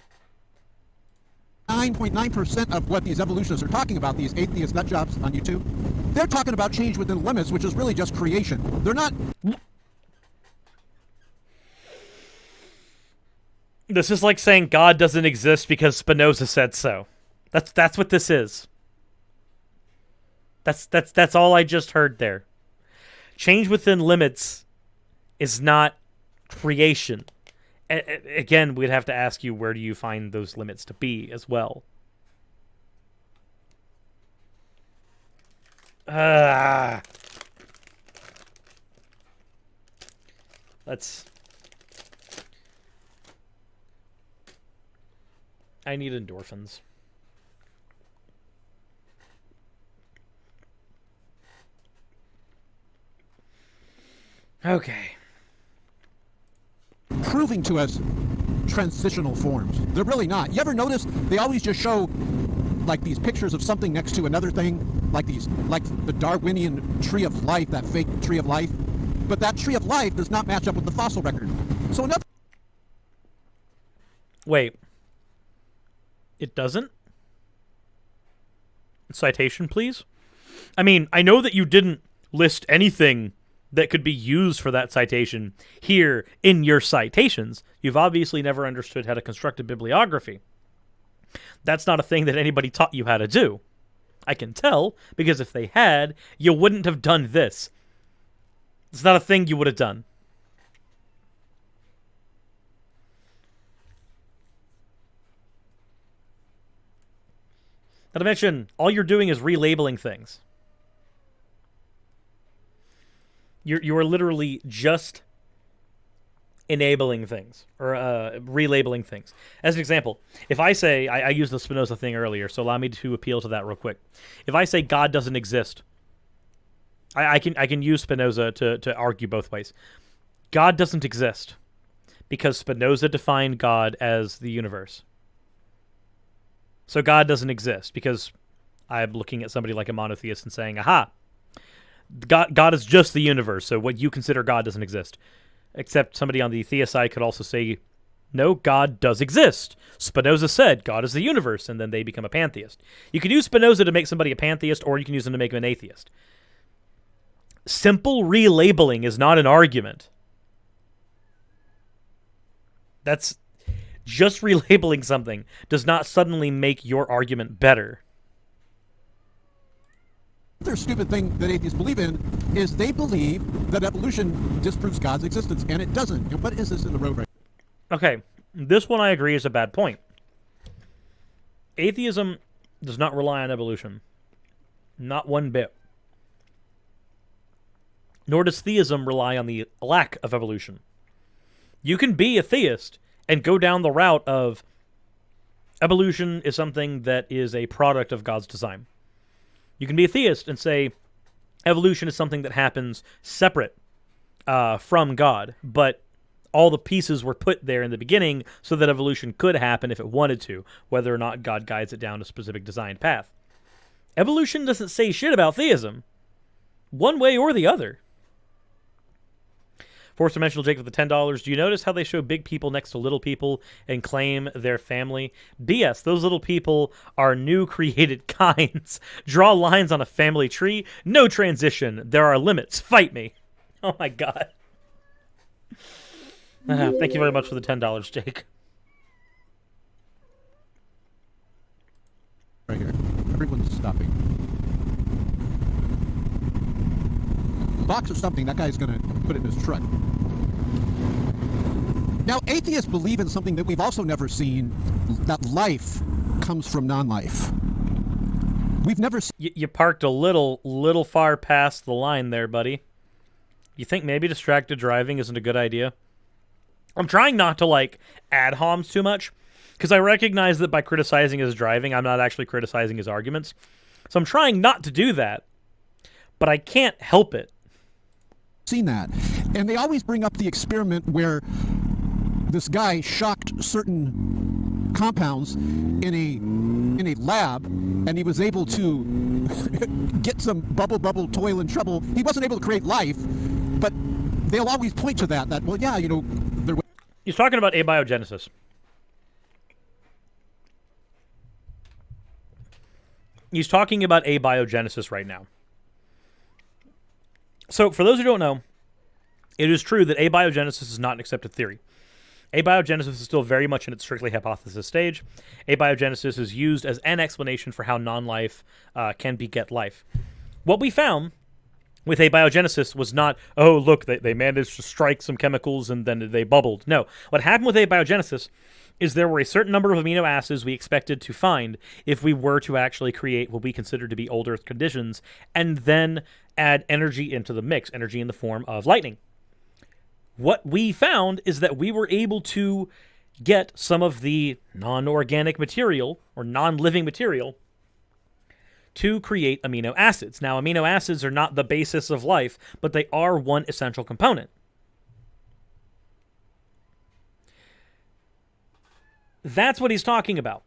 9.9% of what these evolutionists are talking about, these atheist nutjobs on YouTube, they're talking about change within limits, which is really just creation. They're not... This is like saying God doesn't exist because Spinoza said so. That's what this is. That's all I just heard there. Change within limits is not creation. Again, we'd have to ask you, where do you find those limits to be as well? I need endorphins. Okay. Proving to us transitional forms. They're really not. You ever notice they always just show like these pictures of something next to another thing, like the Darwinian tree of life, that fake tree of life, but that tree of life does not match up with the fossil record. So another... Wait. It doesn't? Citation, please? I mean, I know that you didn't list anything that could be used for that citation here in your citations. You've obviously never understood how to construct a bibliography. That's not a thing that anybody taught you how to do. I can tell, because if they had, you wouldn't have done this. It's not a thing you would have done. Not to mention, all you're doing is relabeling things. You are literally just enabling things, or relabeling things. As an example, if I say, I used the Spinoza thing earlier, so allow me to appeal to that real quick. If I say God doesn't exist, I can use Spinoza to argue both ways. God doesn't exist because Spinoza defined God as the universe. So God doesn't exist because I'm looking at somebody like a monotheist and saying, aha, God is just the universe, so what you consider God doesn't exist. Except somebody on the theist side could also say, no, God does exist. Spinoza said God is the universe, and then they become a pantheist. You can use Spinoza to make somebody a pantheist, or you can use him to make him an atheist. Simple relabeling is not an argument. That's just relabeling something does not suddenly make your argument better. Another stupid thing that atheists believe in is they believe that evolution disproves God's existence, and it doesn't. And what is this in the road right now? Okay, this one I agree is a bad point. Atheism does not rely on evolution. Not one bit. Nor does theism rely on the lack of evolution. You can be a theist and go down the route of evolution is something that is a product of God's design. You can be a theist and say evolution is something that happens separate from God, but all the pieces were put there in the beginning so that evolution could happen if it wanted to, whether or not God guides it down a specific designed path. Evolution doesn't say shit about theism, one way or the other. Fourth Dimensional Jake with the $10. Do you notice how they show big people next to little people and claim they're family? BS, those little people are new created kinds. Draw lines on a family tree. No transition. There are limits. Fight me. Oh my god. Thank you very much for the $10, Jake. Right here. Everyone's stopping. Box or something, that guy's going to put it in his truck. Now, atheists believe in something that we've also never seen, that life comes from non-life. We've never seen... You parked a little far past the line there, buddy. You think maybe distracted driving isn't a good idea? I'm trying not to, like, ad homs too much, because I recognize that by criticizing his driving, I'm not actually criticizing his arguments. So I'm trying not to do that, but I can't help it. Seen that. And they always bring up the experiment where this guy shocked certain compounds in a lab, and he was able to get some bubble toil and trouble. He wasn't able to create life, but they'll always point to that, well, yeah, you know... He's talking about abiogenesis. He's talking about abiogenesis right now. So, for those who don't know, it is true that abiogenesis is not an accepted theory. Abiogenesis is still very much in its strictly hypothesis stage. Abiogenesis is used as an explanation for how non-life can beget life. What we found with abiogenesis was not, oh, look, they managed to strike some chemicals and then they bubbled. No. What happened with abiogenesis is there were a certain number of amino acids we expected to find if we were to actually create what we consider to be old Earth conditions and then add energy into the mix, energy in the form of lightning. What we found is that we were able to get some of the non-organic material or non-living material to create amino acids. Now, amino acids are not the basis of life, but they are one essential component. That's what he's talking about.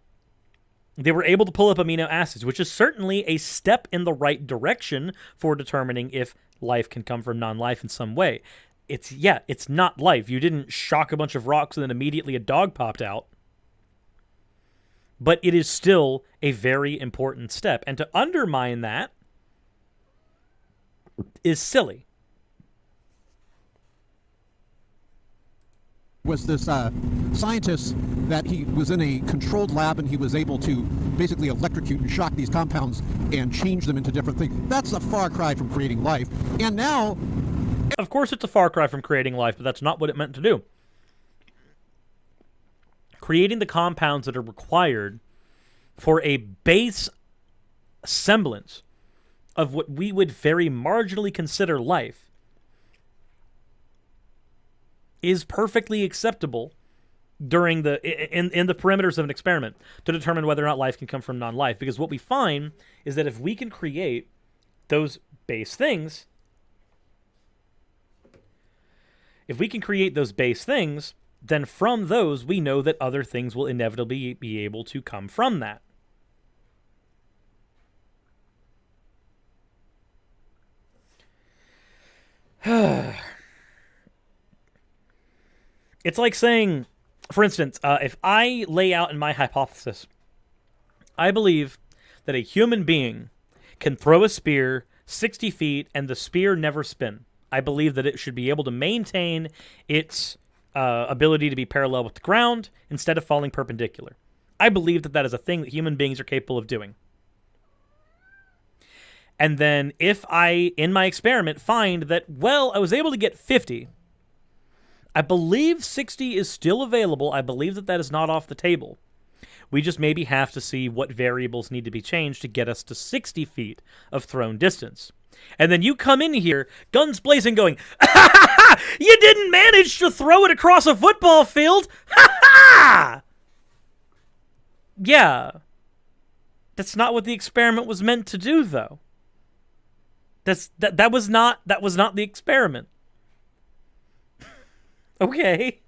They were able to pull up amino acids, which is certainly a step in the right direction for determining if life can come from non-life in some way. It's not life. You didn't shock a bunch of rocks and then immediately a dog popped out. But it is still a very important step. And to undermine that is silly. Was this scientist that he was in a controlled lab and he was able to basically electrocute and shock these compounds and change them into different things. That's a far cry from creating life. And now... Of course it's a far cry from creating life, but that's not what it meant to do. Creating the compounds that are required for a base semblance of what we would very marginally consider life is perfectly acceptable during in the perimeters of an experiment to determine whether or not life can come from non-life. Because what we find is that if we can create those base things, then from those we know that other things will inevitably be able to come from that. It's like saying, for instance, if I lay out in my hypothesis, I believe that a human being can throw a spear 60 feet and the spear never spin. I believe that it should be able to maintain its ability to be parallel with the ground instead of falling perpendicular. I believe that that is a thing that human beings are capable of doing. And then if I, in my experiment, find that, well, I was able to get 50, I believe 60 is still available. I believe that that is not off the table. We just maybe have to see what variables need to be changed to get us to 60 feet of thrown distance. And then you come in here, guns blazing, going, "Ha ha ha! You didn't manage to throw it across a football field! Ha ha!" Yeah. That's not what the experiment was meant to do, though. That was not the experiment. Okay.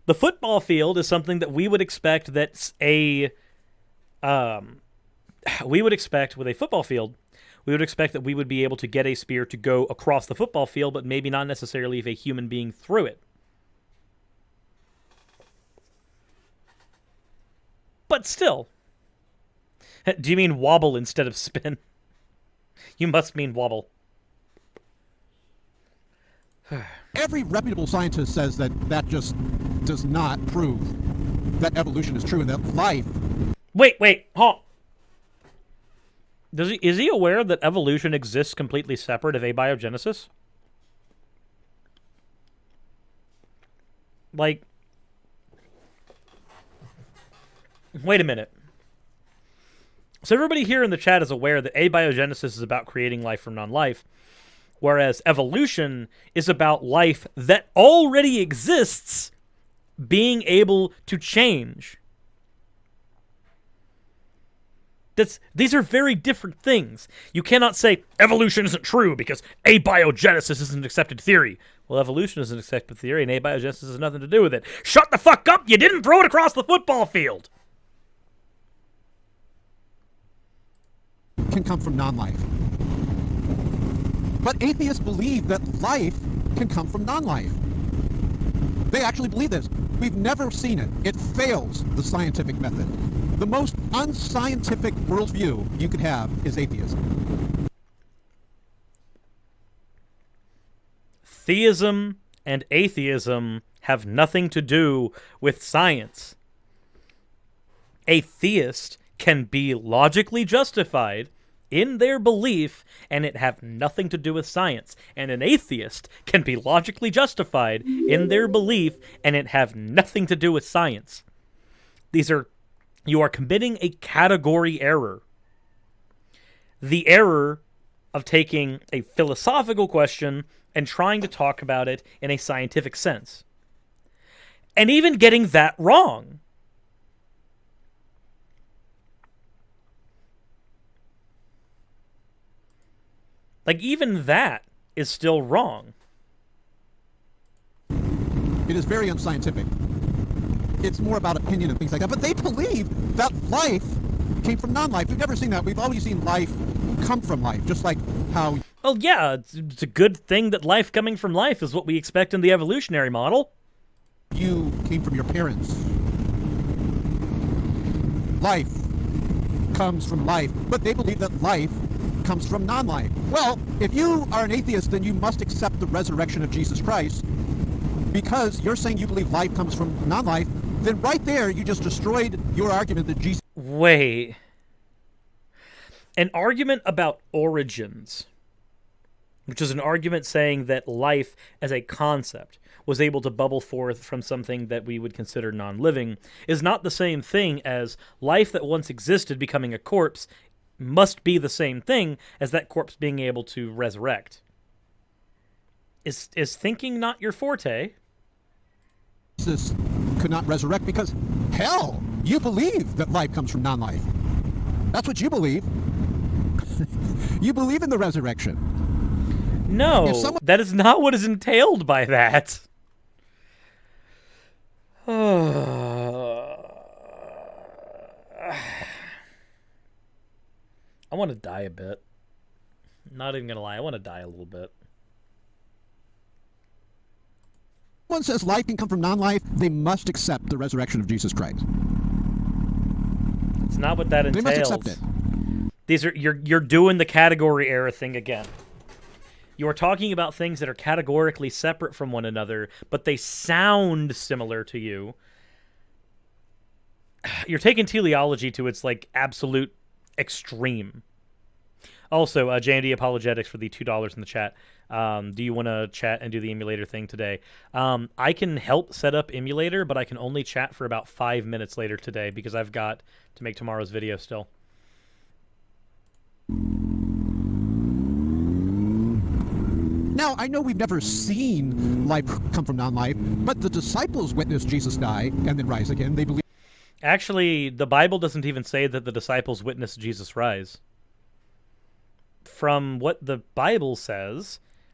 The football field is something that we would expect that's we would expect with a football field, we would expect that we would be able to get a spear to go across the football field, but maybe not necessarily if a human being threw it. But still. Do you mean wobble instead of spin? You must mean wobble. Every reputable scientist says that that just does not prove that evolution is true and that life... Wait, huh? Is he aware that evolution exists completely separate of abiogenesis? Like, wait a minute. So everybody here in the chat is aware that abiogenesis is about creating life from non-life, whereas evolution is about life that already exists being able to change. These are very different things. You cannot say evolution isn't true because abiogenesis isn't an accepted theory. Well, evolution is an accepted theory and abiogenesis has nothing to do with it. Shut the fuck up! You didn't throw it across the football field! Can come from non-life. But atheists believe that life can come from non-life. They actually believe this. We've never seen it. It fails the scientific method. The most unscientific worldview you could have is atheism. Theism and atheism have nothing to do with science. A theist can be logically justified in their belief and it have nothing to do with science. And an atheist can be logically justified in their belief and it have nothing to do with science. You are committing a category error. The error of taking a philosophical question and trying to talk about it in a scientific sense. And even getting that wrong. Like, even that is still wrong. It is very unscientific. It's more about opinion and things like that. But they believe that life came from non-life. We've never seen that. We've always seen life come from life, just like how... Well, yeah, it's a good thing that life coming from life is what we expect in the evolutionary model. You came from your parents. Life comes from life. But they believe that life comes from non-life. Well, if you are an atheist, then you must accept the resurrection of Jesus Christ. Because you're saying you believe life comes from non-life, then right there you just destroyed your argument that Jesus... Wait. An argument about origins, which is an argument saying that life as a concept was able to bubble forth from something that we would consider non-living, is not the same thing as life that once existed becoming a corpse must be the same thing as that corpse being able to resurrect. Is thinking not your forte? Jesus could not resurrect because, hell, you believe that life comes from non-life. That's what you believe. You believe in the resurrection. No, that is not what is entailed by that. I want to die a bit. Not even gonna lie, I want to die a little bit. One says life can come from non-life, they must accept the resurrection of Jesus Christ. It's not what that entails. They must accept it. These are you're doing the category error thing again. You are talking about things that are categorically separate from one another, but they sound similar to you. You're taking teleology to its like absolute extreme. Also, J&D Apologetics for the $2 in the chat. Do you want to chat and do the emulator thing today? I can help set up emulator, but I can only chat for about 5 minutes later today because I've got to make tomorrow's video still. Now, I know we've never seen life come from non-life, but the disciples witnessed Jesus die and then rise again. They believe... Actually, the Bible doesn't even say that the disciples witnessed Jesus rise. From what the Bible says,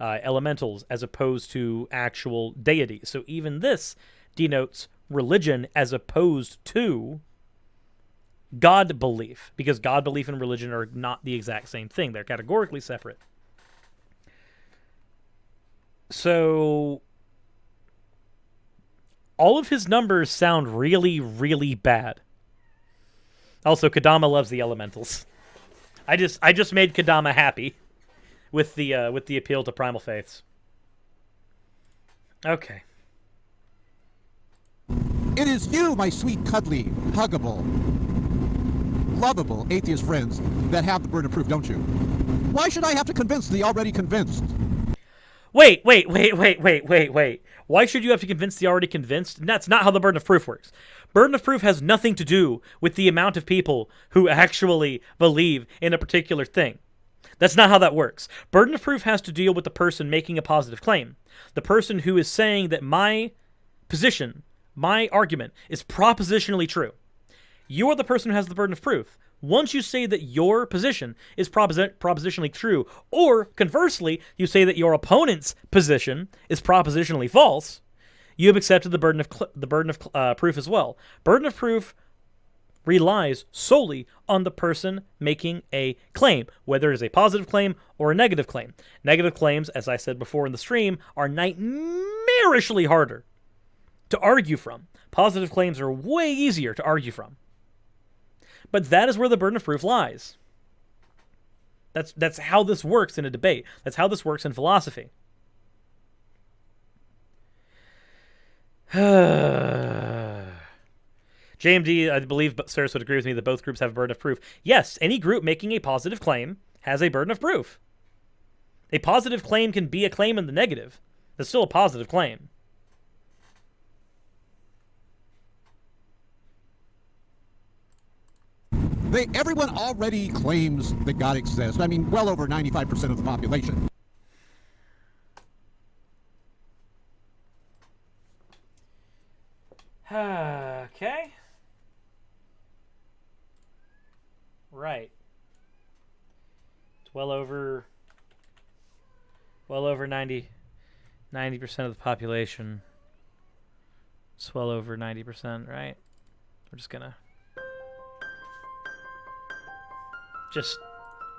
elementals, as opposed to actual deities. So even this denotes religion as opposed to God belief, because God belief and religion are not the exact same thing. They're categorically separate. So all of his numbers sound really, really bad. Also, Kadama loves the elementals. I just made Kadama happy with the appeal to primal faiths. Okay. It is you, my sweet, cuddly, huggable, lovable atheist friends, that have the burden of proof, don't you? Why should I have to convince the already convinced? Wait. Why should you have to convince the already convinced? That's not how the burden of proof works. Burden of proof has nothing to do with the amount of people who actually believe in a particular thing. That's not how that works. Burden of proof has to deal with the person making a positive claim. The person who is saying that my position, my argument, is propositionally true. You're the person who has the burden of proof. Once you say that your position is propositionally true, or conversely, you say that your opponent's position is propositionally false, you have accepted the burden of proof as well. Burden of proof relies solely on the person making a claim, whether it is a positive claim or a negative claim. Negative claims, as I said before in the stream, are nightmarishly harder to argue from. Positive claims are way easier to argue from. But that is where the burden of proof lies. That's how this works in a debate. That's how this works in philosophy. JMD, I believe Sarah would agree with me that both groups have a burden of proof. Yes, any group making a positive claim has a burden of proof. A positive claim can be a claim in the negative. That's still a positive claim. Everyone already claims that God exists. I mean, well over 95% of the population. Okay. Right. It's well over 90% of the population. It's well over 90%, right? We're just gonna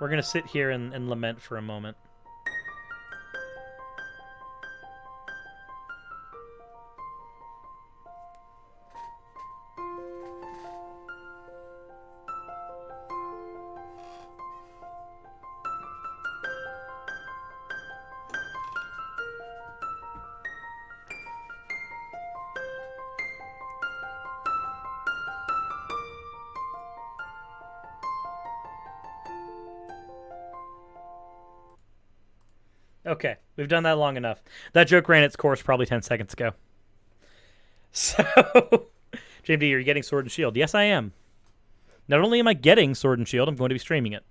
we're gonna sit here and lament for a moment. Okay, we've done that long enough. That joke ran its course probably 10 seconds ago. So, JMD, are you getting Sword and Shield? Yes, I am. Not only am I getting Sword and Shield, I'm going to be streaming it.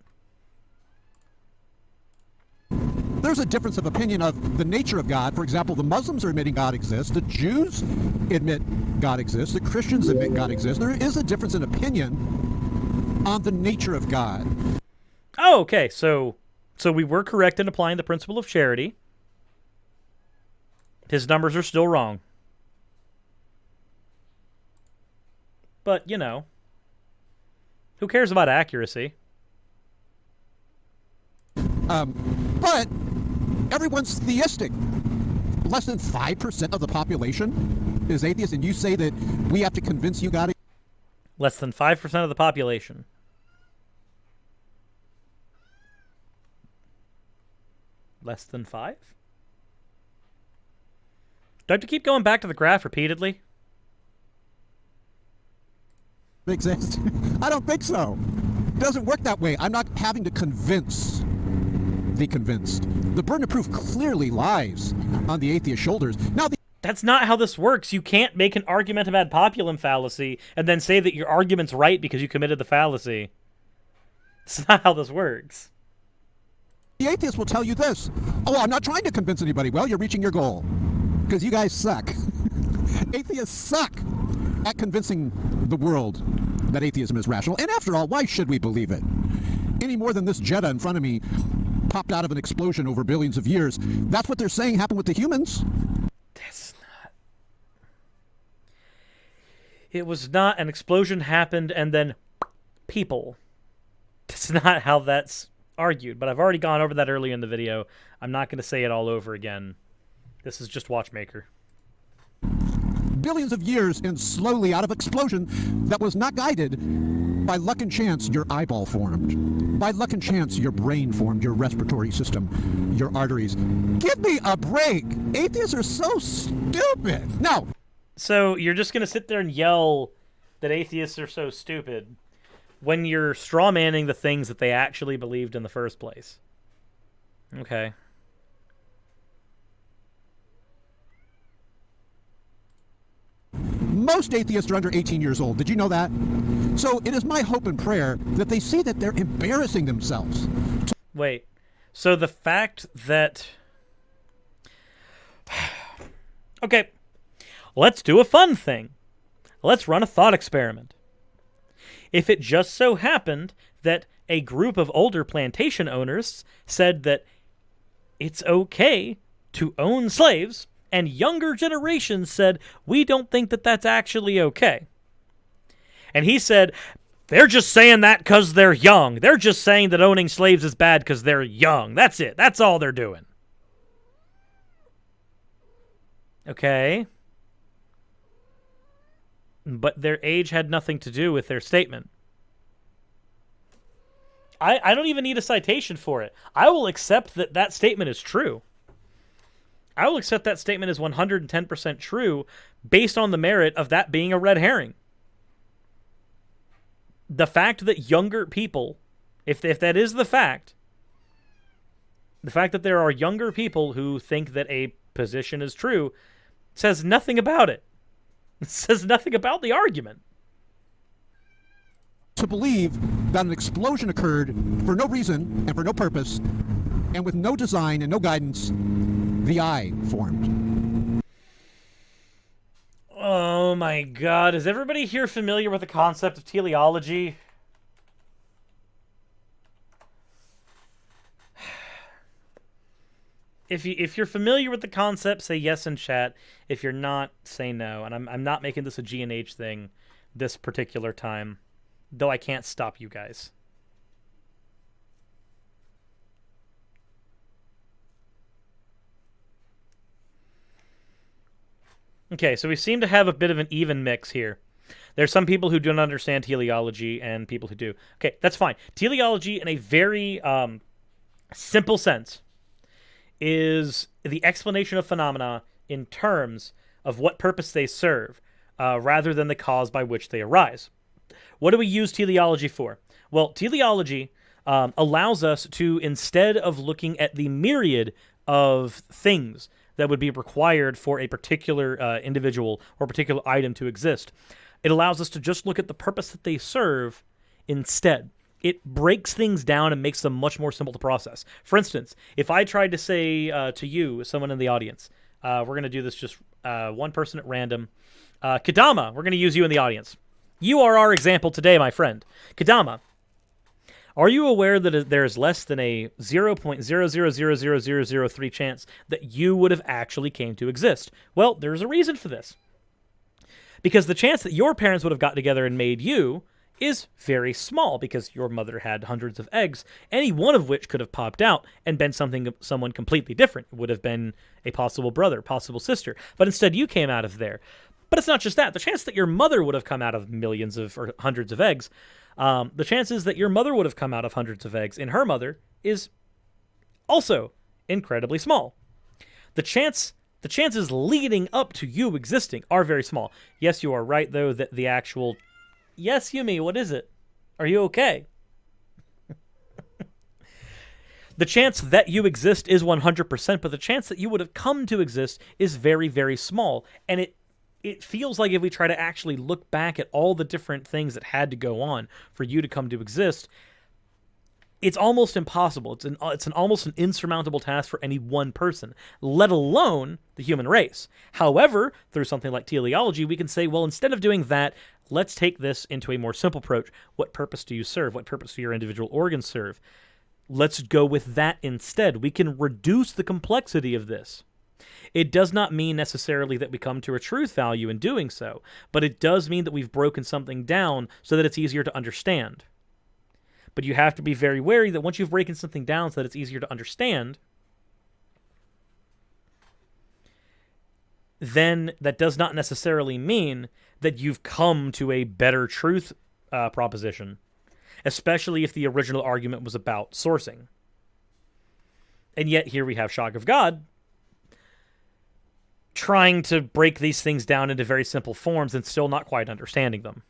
There's a difference of opinion of the nature of God. For example, the Muslims are admitting God exists. The Jews admit God exists. The Christians admit God exists. There is a difference in opinion on the nature of God. Oh, okay, so we were correct in applying the principle of charity. His numbers are still wrong. But, you know, who cares about accuracy? But everyone's theistic. Less than 5% of the population is atheist, and you say that we have to convince you God. Less than 5% of the population. Less than 5? Do I have to keep going back to the graph repeatedly? Exist? I don't think so. It doesn't work that way. I'm not having to convince the convinced. The burden of proof clearly lies on the atheist's shoulders. Now, that's not how this works. You can't make an argumentum ad populum fallacy and then say that your argument's right because you committed the fallacy. That's not how this works. The atheist will tell you this. Oh, I'm not trying to convince anybody. Well, you're reaching your goal. Because you guys suck. Atheists suck at convincing the world that atheism is rational. And after all, why should we believe it? Any more than this Jetta in front of me popped out of an explosion over billions of years. That's what they're saying happened with the humans. That's not... It was not an explosion happened and then people. That's not how that's argued, but I've already gone over that earlier in the video. I'm not going to say it all over again. This is just Watchmaker. Billions of years and slowly out of explosion that was not guided. By luck and chance, your eyeball formed. By luck and chance, your brain formed, your respiratory system, your arteries. Give me a break! Atheists are so stupid! No! So you're just going to sit there and yell that atheists are so stupid when you're strawmanning the things that they actually believed in the first place. Okay. Most atheists are under 18 years old. Did you know that? So it is my hope and prayer that they see that they're embarrassing themselves. Wait. So the fact that... Okay. Let's do a fun thing. Let's run a thought experiment. If it just so happened that a group of older plantation owners said that it's okay to own slaves, and younger generations said, we don't think that that's actually okay. And he said, they're just saying that because they're young. They're just saying that owning slaves is bad because they're young. That's it. That's all they're doing. Okay. But their age had nothing to do with their statement. I don't even need a citation for it. I will accept that that statement is true. I will accept that statement is 110% true based on the merit of that being a red herring. The fact that younger people, if that is the fact that there are younger people who think that a position is true, says nothing about it. It says nothing about the argument. To believe that an explosion occurred for no reason and for no purpose, and with no design and no guidance, the eye formed. Oh my god, is everybody here familiar with the concept of teleology? If you're familiar with the concept, say yes in chat. If you're not, say no. And I'm not making this a G&H thing this particular time, though I can't stop you guys. Okay, so we seem to have a bit of an even mix here. There's some people who don't understand teleology and people who do. Okay, that's fine. Teleology, in a very simple sense, is the explanation of phenomena in terms of what purpose they serve, rather than the cause by which they arise. What do we use teleology for? Well, teleology allows us to, instead of looking at the myriad of things that would be required for a particular individual or particular item to exist, it allows us to just look at the purpose that they serve instead. It breaks things down and makes them much more simple to process. For instance, if I tried to say to you, someone in the audience, we're going to do this just one person at random. Kadama, we're going to use you in the audience. You are our example today, my friend. Kadama, are you aware that there is less than a 0.0000003 chance that you would have actually came to exist? Well, there's a reason for this. Because the chance that your parents would have got together and made you is very small, because your mother had hundreds of eggs, any one of which could have popped out and been someone completely different. It would have been a possible brother, possible sister. But instead you came out of there. But it's not just that. The chance that your mother would have come out of millions of or hundreds of eggs, the chances that your mother would have come out of hundreds of eggs in her mother is also incredibly small. The chances leading up to you existing are very small. Yes, you are right, though, that the actual... Yes, Yumi, what is it? Are you okay? The chance that you exist is 100%, but the chance that you would have come to exist is very, very small. And it feels like if we try to actually look back at all the different things that had to go on for you to come to exist, it's almost impossible. It's almost an insurmountable task for any one person, let alone the human race. However, through something like teleology, we can say, well, instead of doing that, let's take this into a more simple approach. What purpose do you serve? What purpose do your individual organs serve? Let's go with that instead. We can reduce the complexity of this. It does not mean necessarily that we come to a truth value in doing so, but it does mean that we've broken something down so that it's easier to understand. But you have to be very wary that once you've broken something down so that it's easier to understand, then that does not necessarily mean that you've come to a better truth proposition, especially if the original argument was about sourcing. And yet here we have Shock of God trying to break these things down into very simple forms and still not quite understanding them.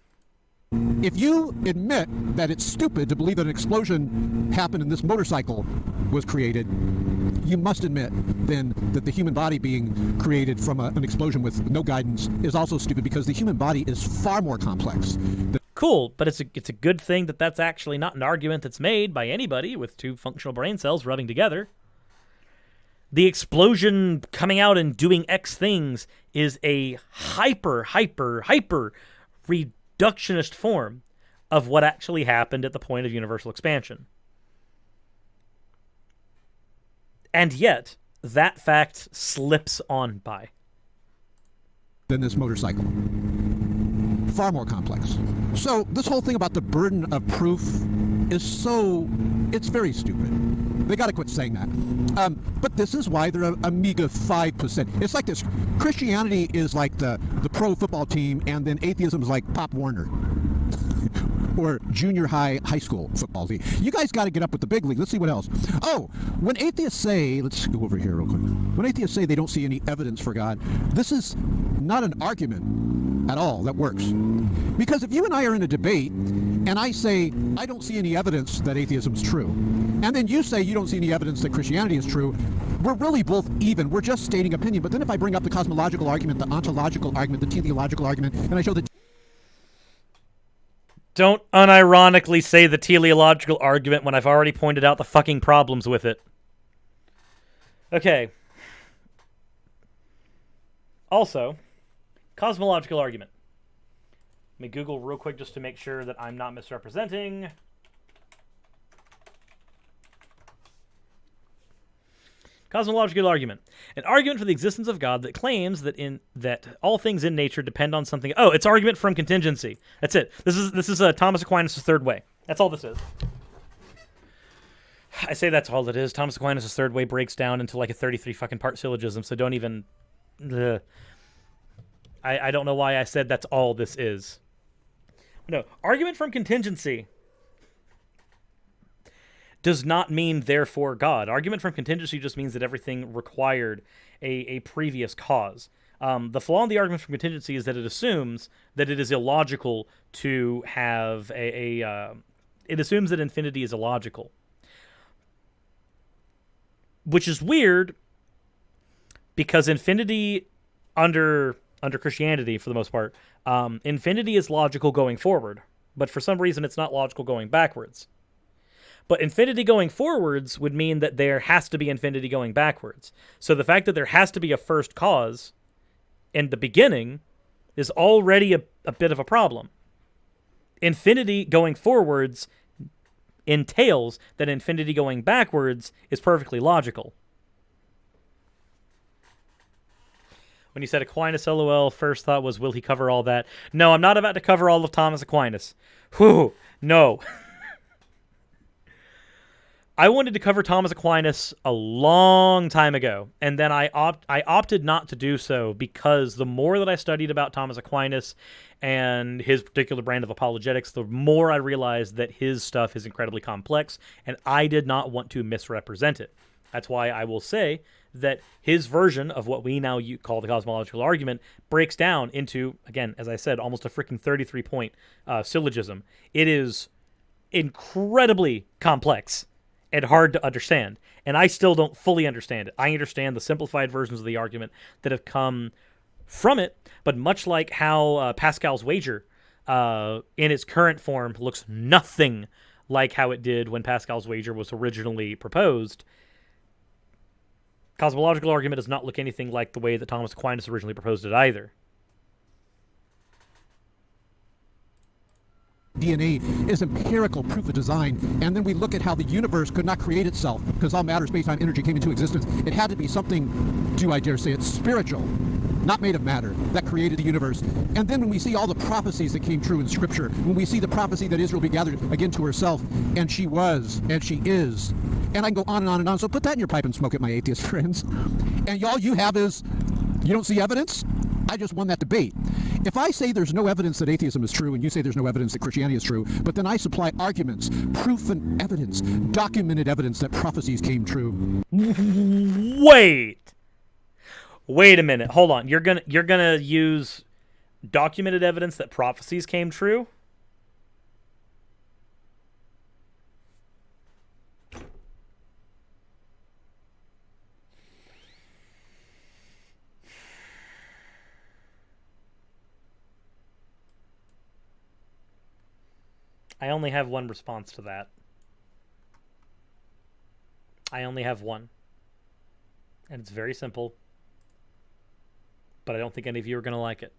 If you admit that it's stupid to believe that an explosion happened and this motorcycle was created, you must admit then that the human body being created from an explosion with no guidance is also stupid, because the human body is far more complex. Cool, but it's a good thing that that's actually not an argument that's made by anybody with two functional brain cells rubbing together. The explosion coming out and doing X things is a hyper reductionist form of what actually happened at the point of universal expansion. And yet, that fact slips on by. Than this motorcycle. Far more complex. So this whole thing about the burden of proof is it's very stupid. They got to quit saying that. But this is why they're a meager 5%. It's like this. Christianity is like the pro football team, and then atheism is like Pop Warner. Or junior high school football team. You guys got to get up with the big league. Let's see what else. Oh, when atheists say, let's go over here real quick. When atheists say they don't see any evidence for God, this is not an argument at all that works. Because if you and I are in a debate, and I say, I don't see any evidence that atheism is true, and then you say you don't see any evidence that Christianity is true, we're really both even. We're just stating opinion. But then if I bring up the cosmological argument, the ontological argument, the teleological argument, and I show that... Don't unironically say the teleological argument when I've already pointed out the fucking problems with it. Okay. Also, cosmological argument. Let me Google real quick just to make sure that I'm not misrepresenting. Cosmological argument. An argument for the existence of God that claims that all things in nature depend on something. Oh, it's argument from contingency. That's it. This is Thomas Aquinas' third way. That's all this is. I say that's all it is. Thomas Aquinas' third way breaks down into like a 33 fucking part syllogism, so don't even... I don't know why I said that's all this is. No, argument from contingency does not mean therefore God. Argument from contingency just means that everything required a previous cause. The flaw in the argument from contingency is that it assumes that it is illogical to have it assumes that infinity is illogical. Which is weird, because infinity under Christianity, for the most part, infinity is logical going forward, but for some reason it's not logical going backwards. But infinity going forwards would mean that there has to be infinity going backwards. So the fact that there has to be a first cause in the beginning is already a bit of a problem. Infinity going forwards entails that infinity going backwards is perfectly logical. When you said Aquinas LOL, first thought was, will he cover all that? No, I'm not about to cover all of Thomas Aquinas. Whew, no. I wanted to cover Thomas Aquinas a long time ago, and then I opted not to do so because the more that I studied about Thomas Aquinas and his particular brand of apologetics, the more I realized that his stuff is incredibly complex, and I did not want to misrepresent it. That's why I will say that his version of what we now call the cosmological argument breaks down into, again, as I said, almost a freaking 33-point syllogism. It is incredibly complex and hard to understand, and I still don't fully understand it. I understand the simplified versions of the argument that have come from it, but much like how Pascal's wager in its current form looks nothing like how it did when Pascal's wager was originally proposed, cosmological argument does not look anything like the way that Thomas Aquinas originally proposed it either. DNA is empirical proof of design, and then we look at how the universe could not create itself because all matter, space, time, energy came into existence. It had to be something, do I dare say it, spiritual, not made of matter, that created the universe. And then when we see all the prophecies that came true in Scripture, when we see the prophecy that Israel be gathered again to herself, and she was, and she is, and I can go on and on and on. So put that in your pipe and smoke it, my atheist friends. And all you have is, you don't see evidence? I just won that debate. If I say there's no evidence that atheism is true, and you say there's no evidence that Christianity is true, but then I supply arguments, proof and evidence, documented evidence that prophecies came true. Wait a minute. Hold on. You're gonna use documented evidence that prophecies came true? I only have one response to that. I only have one. And it's very simple. But I don't think any of you are going to like it.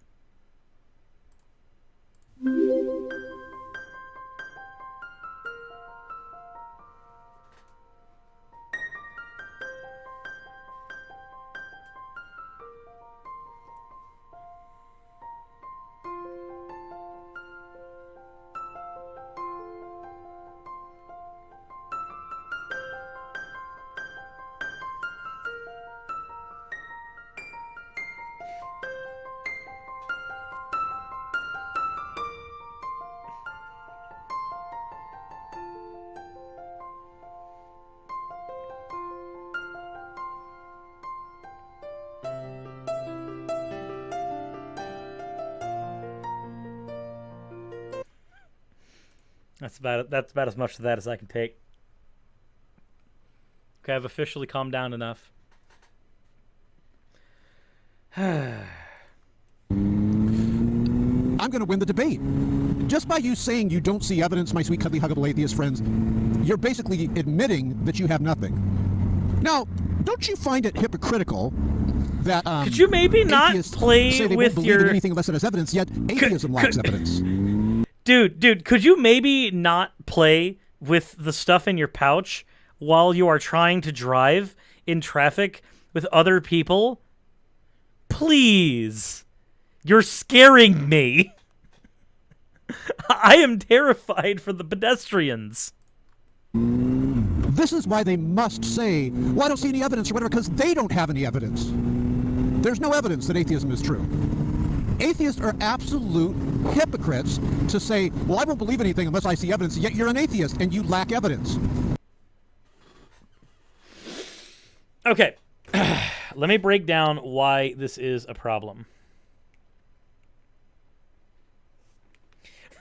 That's about as much of that as I can take. Okay, I've officially calmed down enough. I'm going to win the debate. Just by you saying you don't see evidence, my sweet, cuddly, huggable atheist friends, you're basically admitting that you have nothing. Now, don't you find it hypocritical that could you maybe not play say they with won't your believe in anything unless it has evidence, yet atheism lacks evidence? Dude, could you maybe not play with the stuff in your pouch while you are trying to drive in traffic with other people? Please. You're scaring me. I am terrified for the pedestrians. This is why they must say, well, I don't see any evidence or whatever, because they don't have any evidence. There's no evidence that atheism is true. Atheists are absolute hypocrites to say, well, I won't believe anything unless I see evidence, yet you're an atheist and you lack evidence. Okay, let me break down why this is a problem.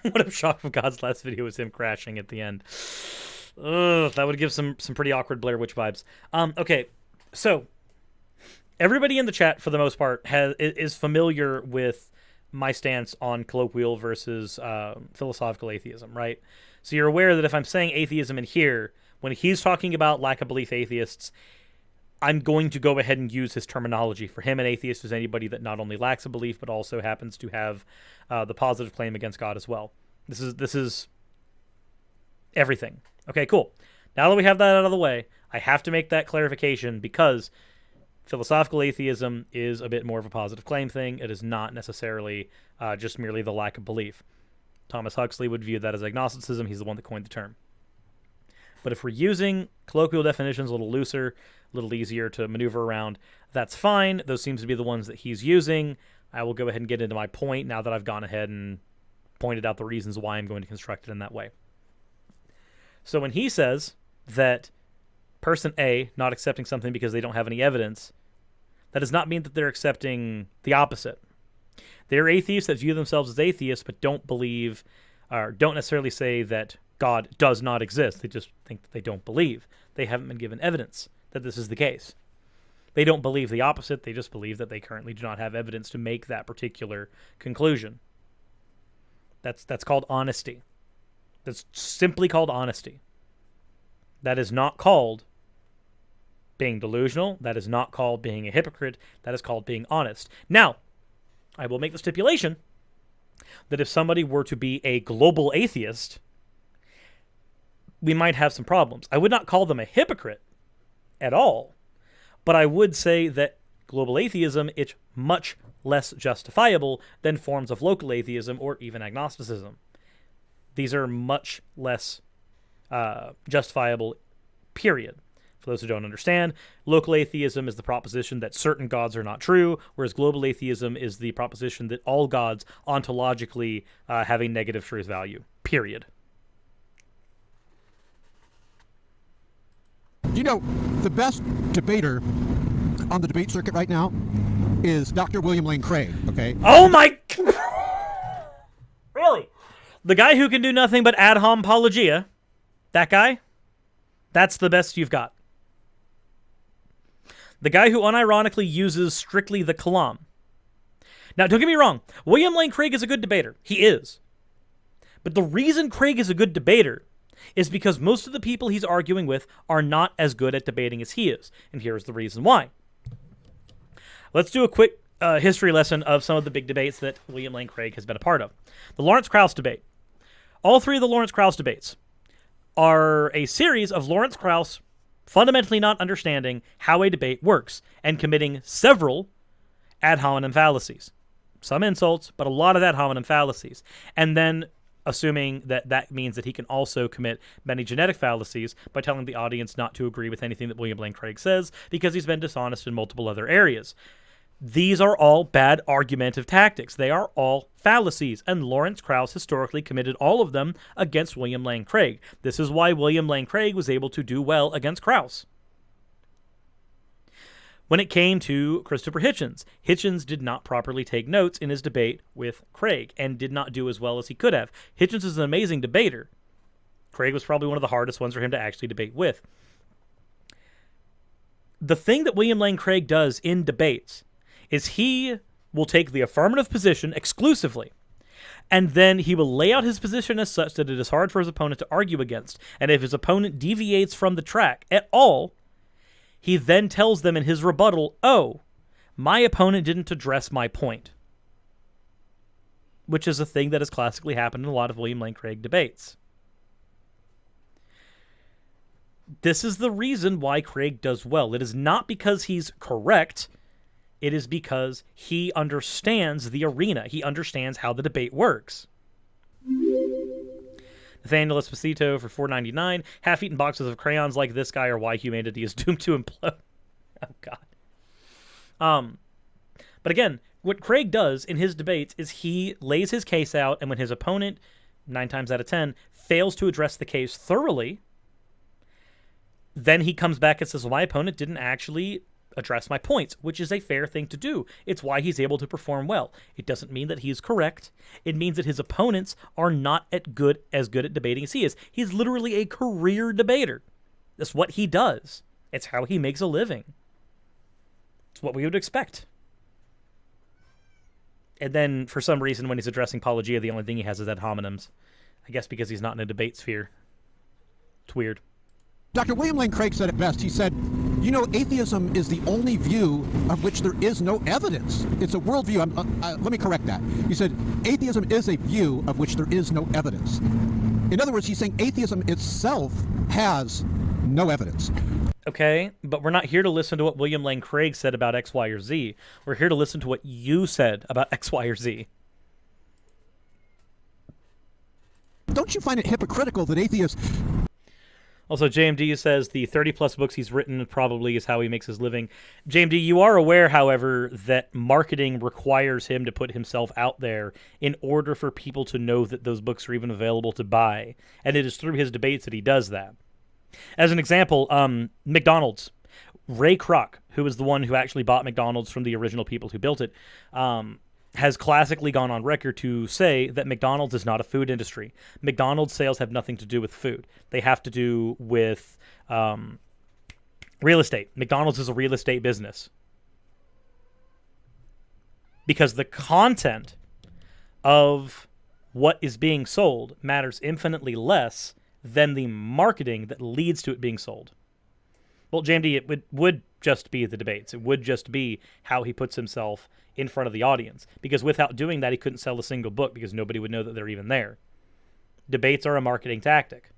What if Shock of God's last video was him crashing at the end? Ugh, that would give some pretty awkward Blair Witch vibes. Okay, so everybody in the chat, for the most part, is familiar with my stance on colloquial versus philosophical atheism, right? So you're aware that if I'm saying atheism in here, when he's talking about lack of belief atheists, I'm going to go ahead and use his terminology. For him, an atheist is anybody that not only lacks a belief, but also happens to have the positive claim against God as well. This is everything. Okay, cool. Now that we have that out of the way, I have to make that clarification because philosophical atheism is a bit more of a positive claim thing. It is not necessarily just merely the lack of belief. Thomas Huxley would view that as agnosticism. He's the one that coined the term. But if we're using colloquial definitions a little looser, a little easier to maneuver around, that's fine. Those seems to be the ones that he's using. I will go ahead and get into my point now that I've gone ahead and pointed out the reasons why I'm going to construct it in that way. So when he says that person A not accepting something because they don't have any evidence, that does not mean that they're accepting the opposite. They're atheists that view themselves as atheists but don't believe, or don't necessarily say that God does not exist. They just think that they don't believe. They haven't been given evidence that this is the case. They don't believe the opposite. They just believe that they currently do not have evidence to make that particular conclusion. That's called honesty. That's simply called honesty. That is not called being delusional. That is not called being a hypocrite. That is called being honest. Now, I will make the stipulation. that if somebody were to be a global atheist, we might have some problems. I would not call them a hypocrite at all, but I would say that global atheism is much less justifiable than forms of local atheism or even agnosticism. These are much less justifiable, period. For those who don't understand, local atheism is the proposition that certain gods are not true, whereas global atheism is the proposition that all gods ontologically have a negative truth value, period. You know, the best debater on the debate circuit right now is Dr. William Lane Craig, okay? Oh my... Really? The guy who can do nothing but ad hom apologia, that guy, that's the best you've got. The guy who unironically uses strictly the kalam. Now, don't get me wrong. William Lane Craig is a good debater. He is. But the reason Craig is a good debater is because most of the people he's arguing with are not as good at debating as he is. And here's the reason why. Let's do a quick history lesson of some of the big debates that William Lane Craig has been a part of. The Lawrence Krauss debate. All three of the Lawrence Krauss debates are a series of Lawrence Krauss fundamentally not understanding how a debate works and committing several ad hominem fallacies. Some insults, but a lot of ad hominem fallacies. And then assuming that that means that he can also commit many genetic fallacies by telling the audience not to agree with anything that William Lane Craig says because he's been dishonest in multiple other areas. These are all bad argumentative tactics. They are all fallacies, and Lawrence Krauss historically committed all of them against William Lane Craig. This is why William Lane Craig was able to do well against Krauss. When it came to Christopher Hitchens, Hitchens did not properly take notes in his debate with Craig and did not do as well as he could have. Hitchens is an amazing debater. Craig was probably one of the hardest ones for him to actually debate with. The thing that William Lane Craig does in debates is he will take the affirmative position exclusively, and then he will lay out his position as such that it is hard for his opponent to argue against. And if his opponent deviates from the track at all, he then tells them in his rebuttal, oh, my opponent didn't address my point. Which is a thing that has classically happened in a lot of William Lane Craig debates. This is the reason why Craig does well. It is not because he's correct. It is because he understands the arena. He understands how the debate works. Nathaniel Esposito for $4.99. Half-eaten boxes of crayons like this guy are why humanity is doomed to implode. Oh, God. But again, what Craig does in his debates is he lays his case out, and when his opponent, 9 times out of 10, fails to address the case thoroughly, then he comes back and says, well, my opponent didn't actually address my points, which is a fair thing to do. It's why he's able to perform well. It doesn't mean that he's correct. It means that his opponents are not as good at debating as he is. He's literally a career debater. That's what he does. It's how he makes a living. It's what we would expect. And then, for some reason, when he's addressing Apologia, the only thing he has is ad hominems. I guess because he's not in a debate sphere. It's weird. Dr. William Lane Craig said it best. He said, you know, atheism is the only view of which there is no evidence. It's a worldview. Let me correct that. He said, atheism is a view of which there is no evidence. In other words, he's saying atheism itself has no evidence. Okay, but we're not here to listen to what William Lane Craig said about X, Y, or Z. We're here to listen to what you said about X, Y, or Z. Don't you find it hypocritical that atheists... Also, JMD says the 30-plus books he's written probably is how he makes his living. JMD, you are aware, however, that marketing requires him to put himself out there in order for people to know that those books are even available to buy. And it is through his debates that he does that. As an example, McDonald's. Ray Kroc, who was the one who actually bought McDonald's from the original people who built it, has classically gone on record to say that McDonald's is not a food industry. McDonald's sales have nothing to do with food. They have to do with real estate. McDonald's is a real estate business. Because the content of what is being sold matters infinitely less than the marketing that leads to it being sold. Well, JMD, it would just be the debates. It would just be how he puts himself in front of the audience. Because without doing that, he couldn't sell a single book because nobody would know that they're even there. Debates are a marketing tactic.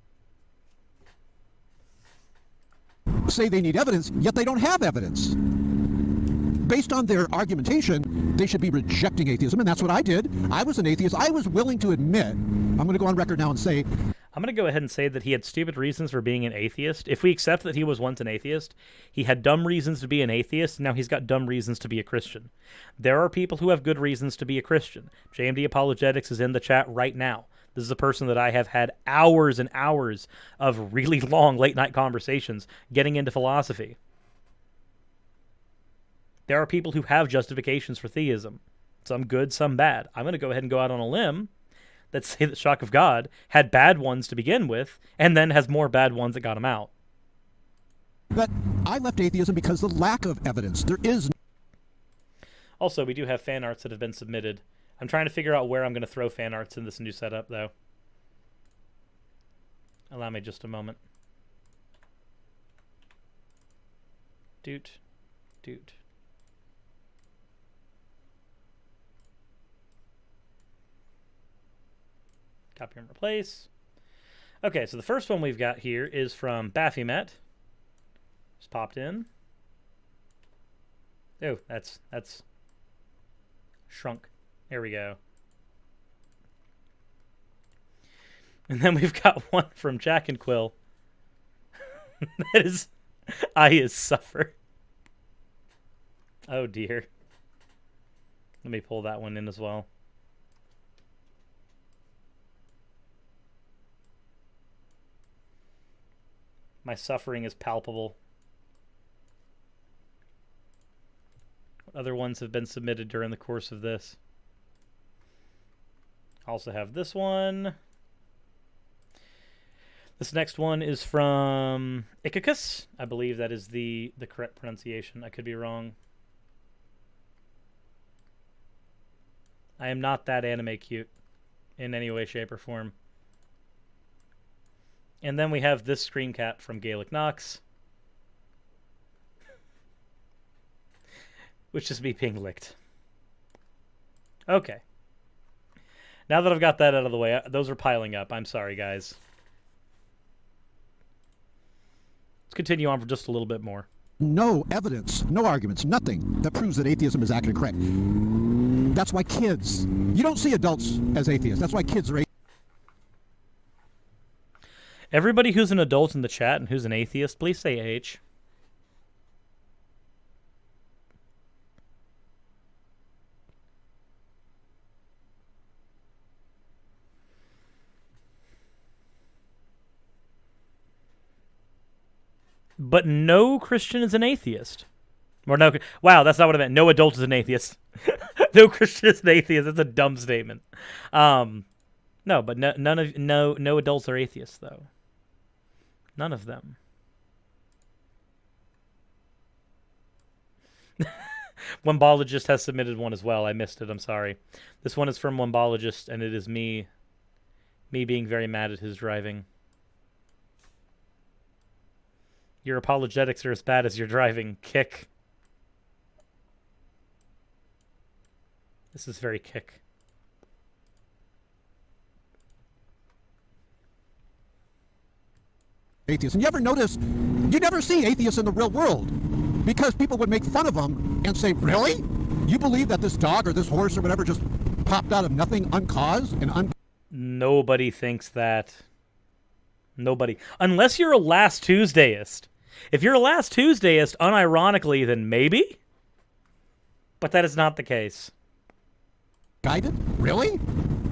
Say they need evidence, yet they don't have evidence. Based on their argumentation, they should be rejecting atheism, and that's what I did. I was an atheist. I was willing to admit, I'm going to go on record now and say, I'm going to go ahead and say that he had stupid reasons for being an atheist. If we accept that he was once an atheist, he had dumb reasons to be an atheist, and now he's got dumb reasons to be a Christian. There are people who have good reasons to be a Christian. JMD Apologetics is in the chat right now. This is a person that I have had hours and hours of really long late-night conversations getting into philosophy. There are people who have justifications for theism. Some good, some bad. I'm going to go ahead and go out on a limb that say that Shock of God had bad ones to begin with, and then has more bad ones that got him out. But I left atheism because of the lack of evidence. There is. Also, we do have fan arts that have been submitted. I'm trying to figure out where I'm going to throw fan arts in this new setup, though. Allow me just a moment. Doot. Copy and replace. Okay, so the first one we've got here is from Baphomet. Just popped in. Oh, that's shrunk. There we go. And then we've got one from Jack and Quill. That is, I is suffer. Oh dear. Let me pull that one in as well. My suffering is palpable. What other ones have been submitted during the course of this? Also have this one. This next one is from Icacus. I believe that is the correct pronunciation. I could be wrong. I am not that anime cute in any way, shape, or form. And then we have this screen cap from Gaelic Knox, which is me being licked. Okay. Now that I've got that out of the way, those are piling up. I'm sorry, guys. Let's continue on for just a little bit more. No evidence, no arguments, nothing that proves that atheism is actually correct. That's why kids, you don't see adults as atheists. That's why kids are atheists. Everybody who's an adult in the chat and who's an atheist, please say H. But no Christian is an atheist. Or no, wow, that's not what I meant. No adult is an atheist. No Christian is an atheist. That's a dumb statement. No, but no adults are atheists though. None of them. Wombologist has submitted one as well. I missed it. I'm sorry. This one is from Wombologist, and it is me being very mad at his driving. Your apologetics are as bad as your driving. Kick. This is very kick. Atheists. And you ever notice, you never see atheists in the real world because people would make fun of them and say, really? You believe that this dog or this horse or whatever just popped out of nothing uncaused and Nobody thinks that. Nobody. Unless you're a Last Tuesdayist. If you're a Last Tuesdayist, unironically, then maybe. But that is not the case. Guided? Really?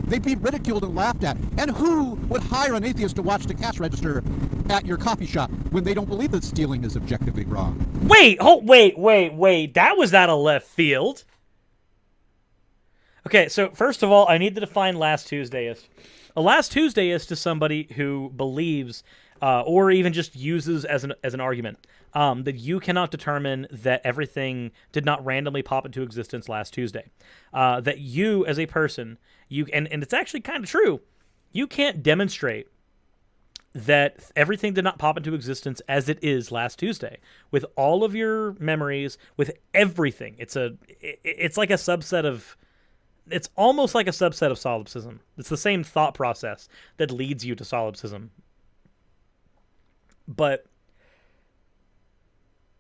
They'd be ridiculed and laughed at. And who would hire an atheist to watch the cash register at your coffee shop when they don't believe that stealing is objectively wrong? Wait. That was out of left field. Okay, so first of all, I need to define Last Tuesdayist. A Last Tuesdayist is somebody who believes, or even just uses as an argument, that you cannot determine that everything did not randomly pop into existence last Tuesday. That you, as a person, and it's actually kind of true, you can't demonstrate that everything did not pop into existence as it is last Tuesday, with all of your memories, with everything. It's like a subset of, it's almost like a subset of solipsism. It's the same thought process that leads you to solipsism. But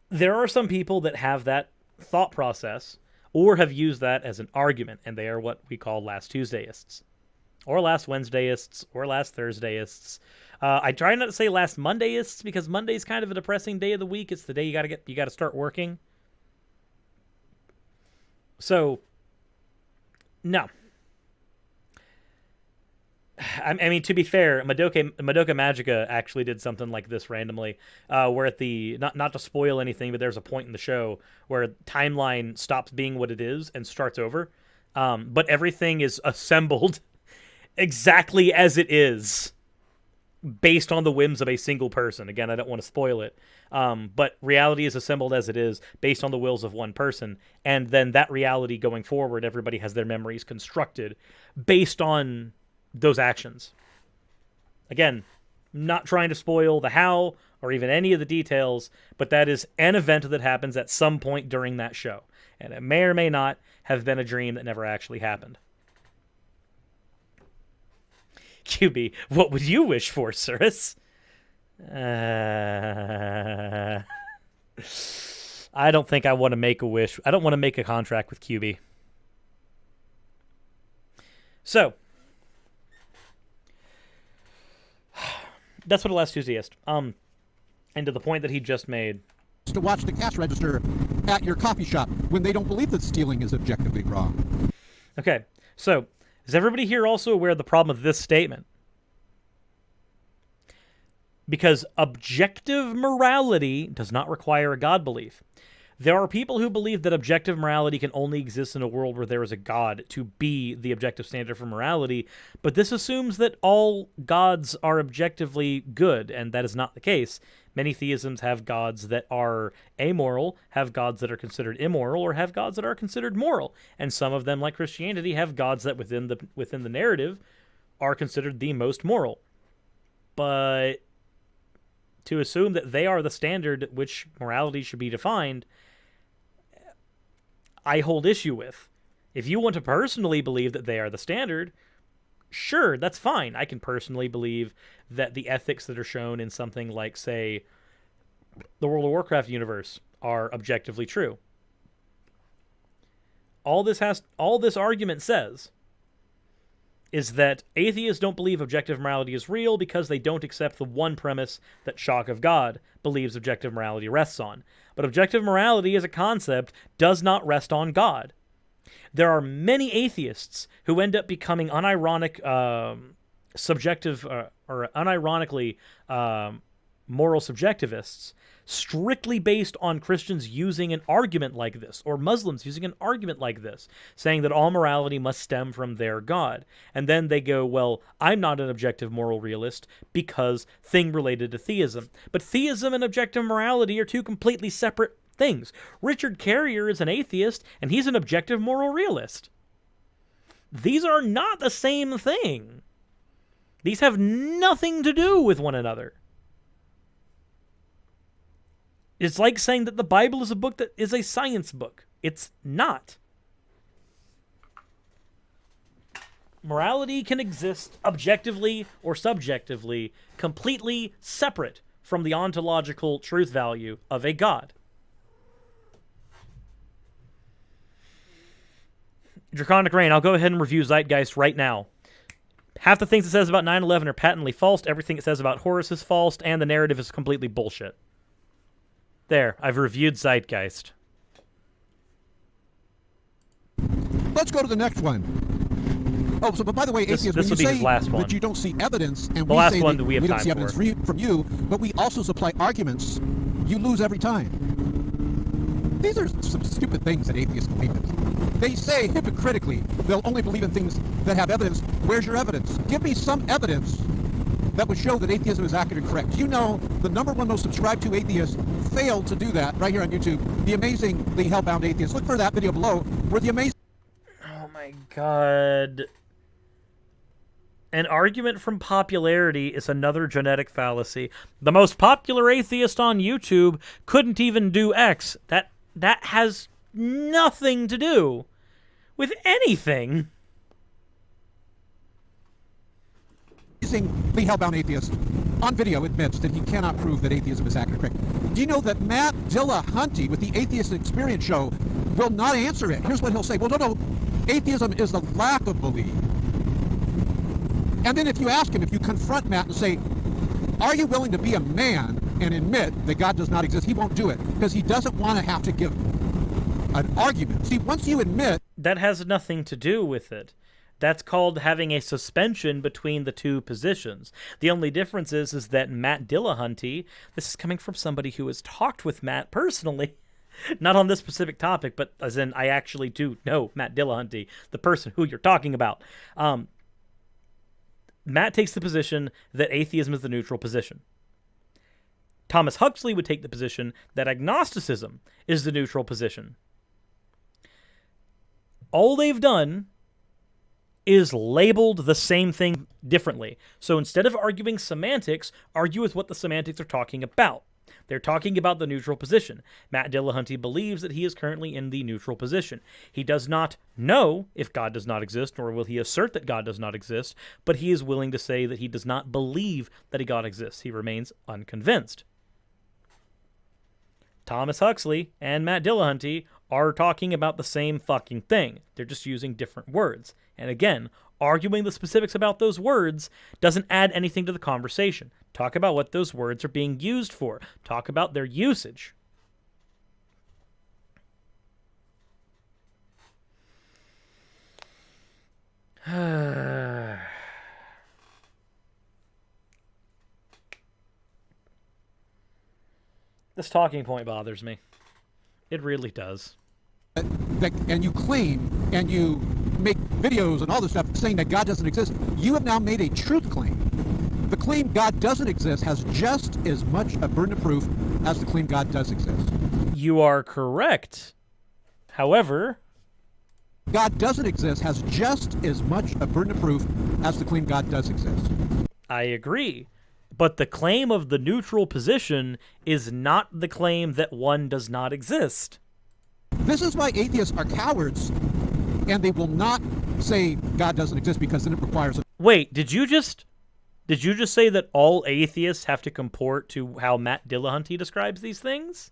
there are some people that have that thought process or have used that as an argument, and they are what we call last Tuesdayists, or last Wednesdayists, or last Thursdayists. I try not to say last Mondayists because Monday's kind of a depressing day of the week. It's the day you got to start working. So, no. I mean, to be fair, Madoka Magica actually did something like this randomly, where at the not to spoil anything, but there's a point in the show where timeline stops being what it is and starts over, but everything is assembled exactly as it is, based on the whims of a single person. Again, I don't want to spoil it, but reality is assembled as it is, based on the wills of one person, and then that reality going forward, everybody has their memories constructed based on those actions. Again, not trying to spoil the how or even any of the details, but that is an event that happens at some point during that show, and it may or may not have been a dream that never actually happened. QB, what would you wish for, Cirrus? I don't think I want to make a wish. I don't want to make a contract with QB. So, that's what a last Tuesdayist. And to the point that he just made. To watch the cash register at your coffee shop when they don't believe that stealing is objectively wrong. Okay, so is everybody here also aware of the problem of this statement? Because objective morality does not require a God belief. There are people who believe that objective morality can only exist in a world where there is a God to be the objective standard for morality, but this assumes that all gods are objectively good, and that is not the case. Many theisms have gods that are amoral, have gods that are considered immoral, or have gods that are considered moral, and some of them, like Christianity, have gods that within the narrative are considered the most moral. But to assume that they are the standard at which morality should be defined, I hold issue with. If you want to personally believe that they are the standard, sure, that's fine. I can personally believe that the ethics that are shown in something like, say, the World of Warcraft universe are objectively true. All this argument says is that atheists don't believe objective morality is real because they don't accept the one premise that Shock of God believes objective morality rests on. But objective morality as a concept does not rest on God. There are many atheists who end up becoming unironically moral subjectivists strictly based on Christians using an argument like this, or Muslims using an argument like this, saying that all morality must stem from their God. And then they go, well, I'm not an objective moral realist because thing related to theism. But theism and objective morality are two completely separate things. Richard Carrier is an atheist, and he's an objective moral realist. These are not the same thing. These have nothing to do with one another. It's like saying that the Bible is a book that is a science book. It's not. Morality can exist objectively or subjectively, completely separate from the ontological truth value of a God. Draconic Rain, I'll go ahead and review Zeitgeist right now. Half the things it says about 9/11 are patently false. Everything it says about Horus is false, and the narrative is completely bullshit. There, I've reviewed Zeitgeist. Let's go to the next one. Oh, so but by the way, atheists, when you say that you don't see evidence, and we say that we don't see evidence from you, but we also supply arguments, you lose every time. These are some stupid things that atheists believe in. They say hypocritically they'll only believe in things that have evidence. Where's your evidence? Give me some evidence that would show that atheism is accurate and correct. You know, the number one most subscribed to atheist failed to do that right here on YouTube. The Amazingly Hellbound Atheist. Look for that video below where the amazing... Oh my god. An argument from popularity is another genetic fallacy. The most popular atheist on YouTube couldn't even do X. That has nothing to do with anything. The hellbound atheist on video admits that he cannot prove that atheism is accurate. Correct. Do you know that Matt Dillahunty with the Atheist Experience show will not answer it? Here's what he'll say. Well, no. Atheism is the lack of belief. And then if you ask him, if you confront Matt and say, are you willing to be a man and admit that God does not exist? He won't do it because he doesn't want to have to give an argument. See, once you admit... That has nothing to do with it. That's called having a suspension between the two positions. The only difference is that Matt Dillahunty, this is coming from somebody who has talked with Matt personally, not on this specific topic, but as in I actually do know Matt Dillahunty, the person who you're talking about. Matt takes the position that atheism is the neutral position. Thomas Huxley would take the position that agnosticism is the neutral position. All they've done is labeled the same thing differently. So instead of arguing semantics, argue with what the semantics are talking about. They're talking about the neutral position. Matt Dillahunty believes that he is currently in the neutral position. He does not know if God does not exist, nor will he assert that God does not exist, but he is willing to say that he does not believe that a God exists. He remains unconvinced. Thomas Huxley and Matt Dillahunty are talking about the same fucking thing. They're just using different words. And again, arguing the specifics about those words doesn't add anything to the conversation. Talk about what those words are being used for. Talk about their usage. This talking point bothers me. It really does. And you claim and you make videos and all this stuff saying that God doesn't exist. You have now made a truth claim. The claim God doesn't exist has just as much a burden of proof as the claim God does exist. You are correct. However, God doesn't exist has just as much a burden of proof as the claim God does exist. I agree. But the claim of the neutral position is not the claim that one does not exist. This is why atheists are cowards, and they will not say God doesn't exist because then it requires a... Wait, did you just say that all atheists have to comport to how Matt Dillahunty describes these things?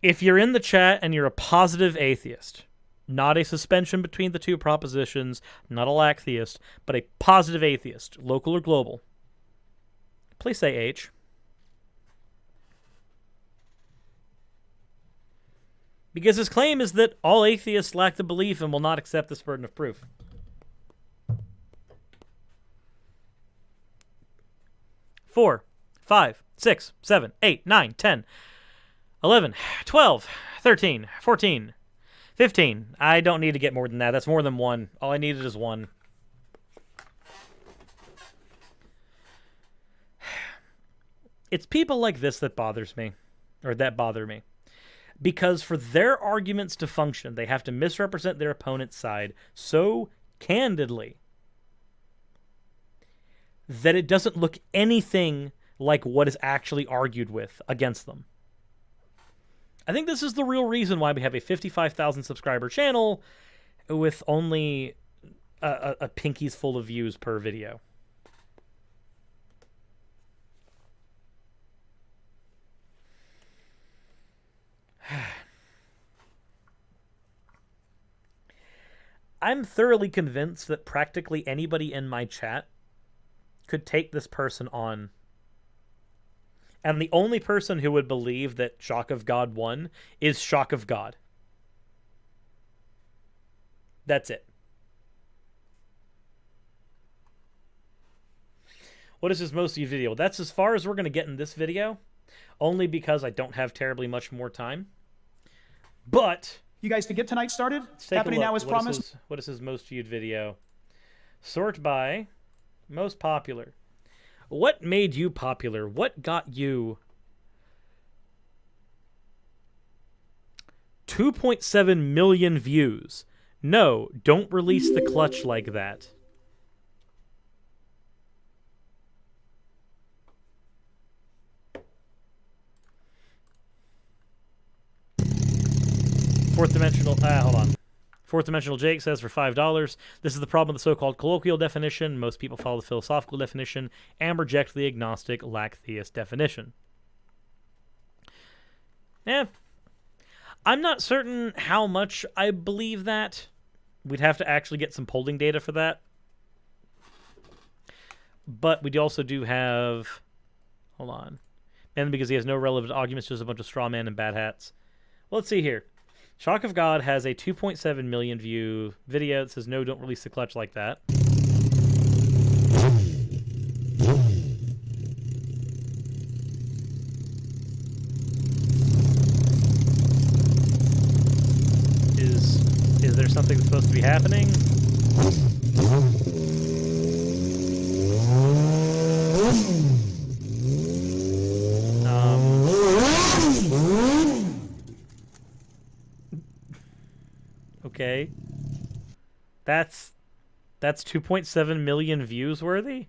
If you're in the chat and you're a positive atheist, not a suspension between the two propositions, not a lacktheist, but a positive atheist, local or global, please say H. Because his claim is that all atheists lack the belief and will not accept this burden of proof. Four, 5, 6, 7, 8, 9, 10, 11, 12, 13, 14, 15. I don't need to get more than that. That's more than one. All I needed is one. It's people like this that bothers me, or that bother me. Because for their arguments to function, they have to misrepresent their opponent's side so candidly that it doesn't look anything like what is actually argued with against them. I think this is the real reason why we have a 55,000 subscriber channel with only a pinky's full of views per video. I'm thoroughly convinced that practically anybody in my chat could take this person on. And the only person who would believe that Shock of God won is Shock of God. That's it. What is his most viewed video? That's as far as we're going to get in this video, only because I don't have terribly much more time. But you guys, to get tonight started, happening now as promised. What is his most viewed video? Sort by most popular. What made you popular? What got you 2.7 million views? No, don't release the clutch like that. Fourth Dimensional, hold on. Fourth Dimensional Jake says for $5, this is the problem with the so-called colloquial definition. Most people follow the philosophical definition and reject the agnostic, lack-theist definition. I'm not certain how much I believe that. We'd have to actually get some polling data for that. But we also do have... Hold on. And because he has no relevant arguments, just a bunch of straw men and bad hats. Well, let's see here. Shock of God has a 2.7 million view video that says, no, don't release the clutch like that. Is there something that's supposed to be happening? Okay. That's 2.7 million views worthy?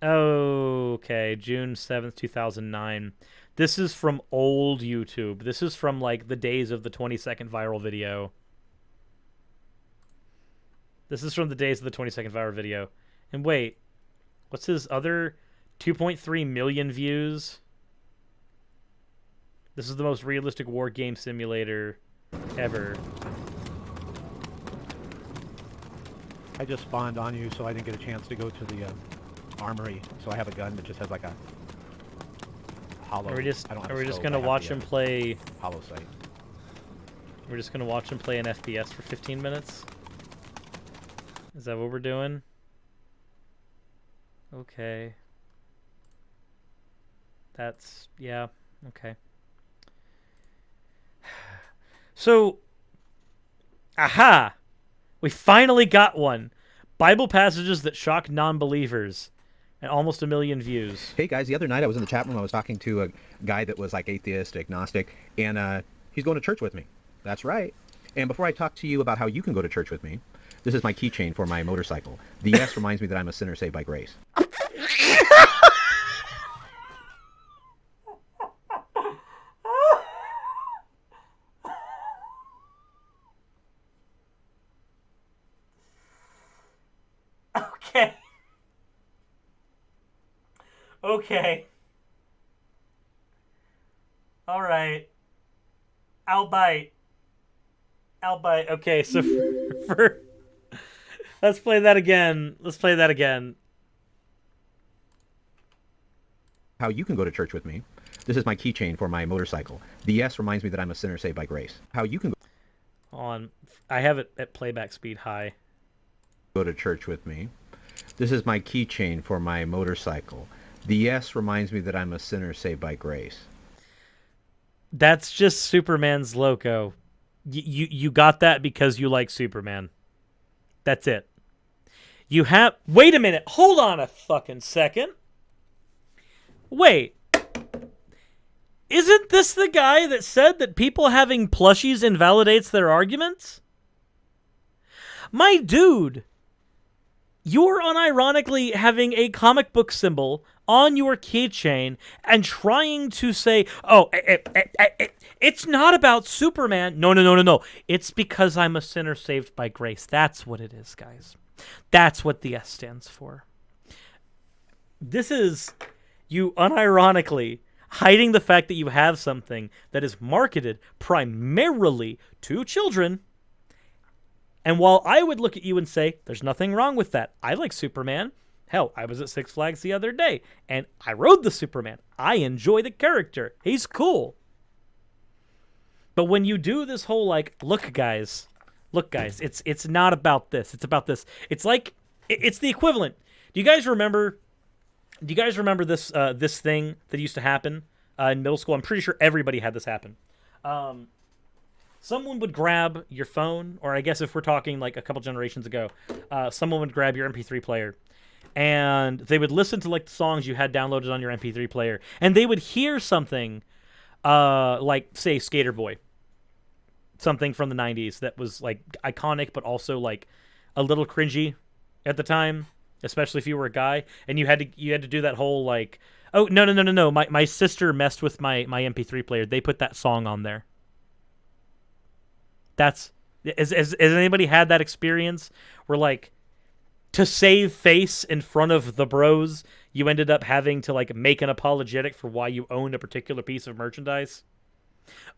Okay, June 7th, 2009. This is from old YouTube. This is from, like, the days of the 20-second viral video. This is from the days of the 20-second viral video. And wait, what's his other 2.3 million views? This is the most realistic war game simulator ever. I just spawned on you, so I didn't get a chance to go to the armory. So I have a gun that just has like a hollow. Are we just gonna watch him play hollow sight? We're just gonna watch him play an FPS for 15 minutes. Is that what we're doing? Okay. That's yeah. Okay. So, aha! We finally got one. Bible passages that shock non-believers. And almost 1 million views. Hey guys, the other night I was in the chat room. I was talking to a guy that was like atheist, agnostic, and he's going to church with me. That's right. And before I talk to you about how you can go to church with me, this is my keychain for my motorcycle. The S reminds me that I'm a sinner saved by grace. Okay. Okay. All right. I'll bite. Okay, so for let's play that again. How you can go to church with me. This is my keychain for my motorcycle. The S reminds me that I'm a sinner saved by grace. How you can go. I have it at playback speed high. Go to church with me. This is my keychain for my motorcycle. The S reminds me that I'm a sinner saved by grace. That's just Superman's logo. You got that because you like Superman. That's it. You have... Wait a minute. Hold on a fucking second. Wait. Isn't this the guy that said that people having plushies invalidates their arguments? My dude... You're unironically having a comic book symbol on your keychain and trying to say, oh, it's not about Superman. No. It's because I'm a sinner saved by grace. That's what it is, guys. That's what the S stands for. This is you unironically hiding the fact that you have something that is marketed primarily to children. And while I would look at you and say, there's nothing wrong with that. I like Superman. Hell, I was at Six Flags the other day, and I rode the Superman. I enjoy the character. He's cool. But when you do this whole, like, look, guys, it's not about this. It's about this. It's like, it's the equivalent. Do you guys remember this this thing that used to happen in middle school? I'm pretty sure everybody had this happen. Someone would grab your phone, or I guess if we're talking like a couple generations ago, someone would grab your MP3 player, and they would listen to like the songs you had downloaded on your MP3 player, and they would hear something like, say, Skater Boy. something from the 90s that was like iconic but also like a little cringy at the time, especially if you were a guy, and you had to do that whole like, oh no, my sister messed with my MP3 player, they put that song on there. Has anybody had that experience where, like, to save face in front of the bros, you ended up having to like make an apologetic for why you owned a particular piece of merchandise?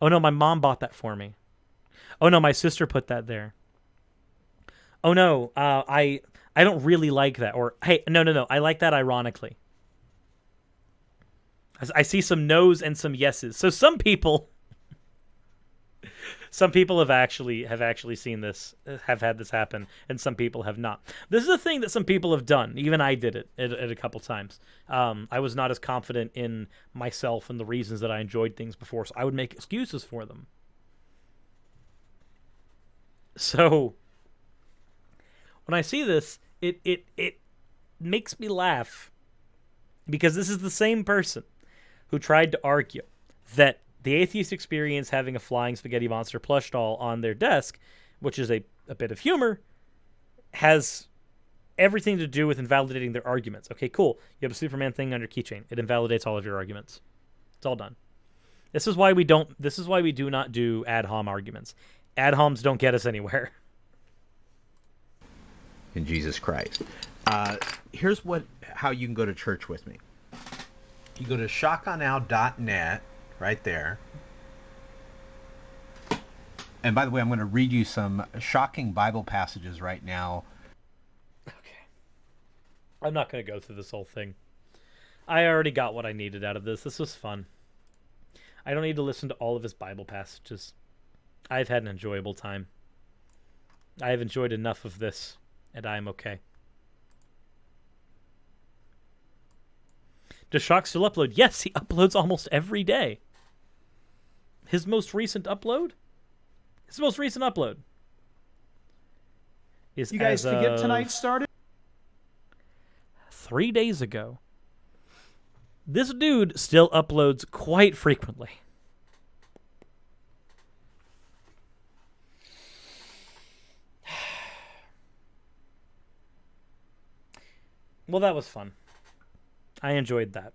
Oh no, my mom bought that for me. Oh no, my sister put that there. Oh no, I don't really like that. Or hey, no, I like that ironically. I see some no's and some yeses. So some people have actually seen this, have had this happen, and some people have not. This is a thing that some people have done. Even I did it at a couple times. I was not as confident in myself and the reasons that I enjoyed things before, so I would make excuses for them. So when I see this, it makes me laugh, because this is the same person who tried to argue that the atheist experience having a flying spaghetti monster plush doll on their desk, which is a bit of humor, has everything to do with invalidating their arguments. Okay, cool. You have a Superman thing on your keychain. It invalidates all of your arguments. It's all done. This is why we do not do ad hom arguments. Ad homs don't get us anywhere. In Jesus Christ. Here's how you can go to church with me. You go to shakanow.net, right there. And by the way, I'm going to read you some shocking Bible passages right now. Okay. I'm not going to go through this whole thing. I already got what I needed out of this. This was fun. I don't need to listen to all of his Bible passages. I've had an enjoyable time. I have enjoyed enough of this, and I am okay. Does Shock still upload? Yes, he uploads almost every day. His most recent upload? Is, you guys to get tonight started? 3 days ago. This dude still uploads quite frequently. Well, that was fun. I enjoyed that.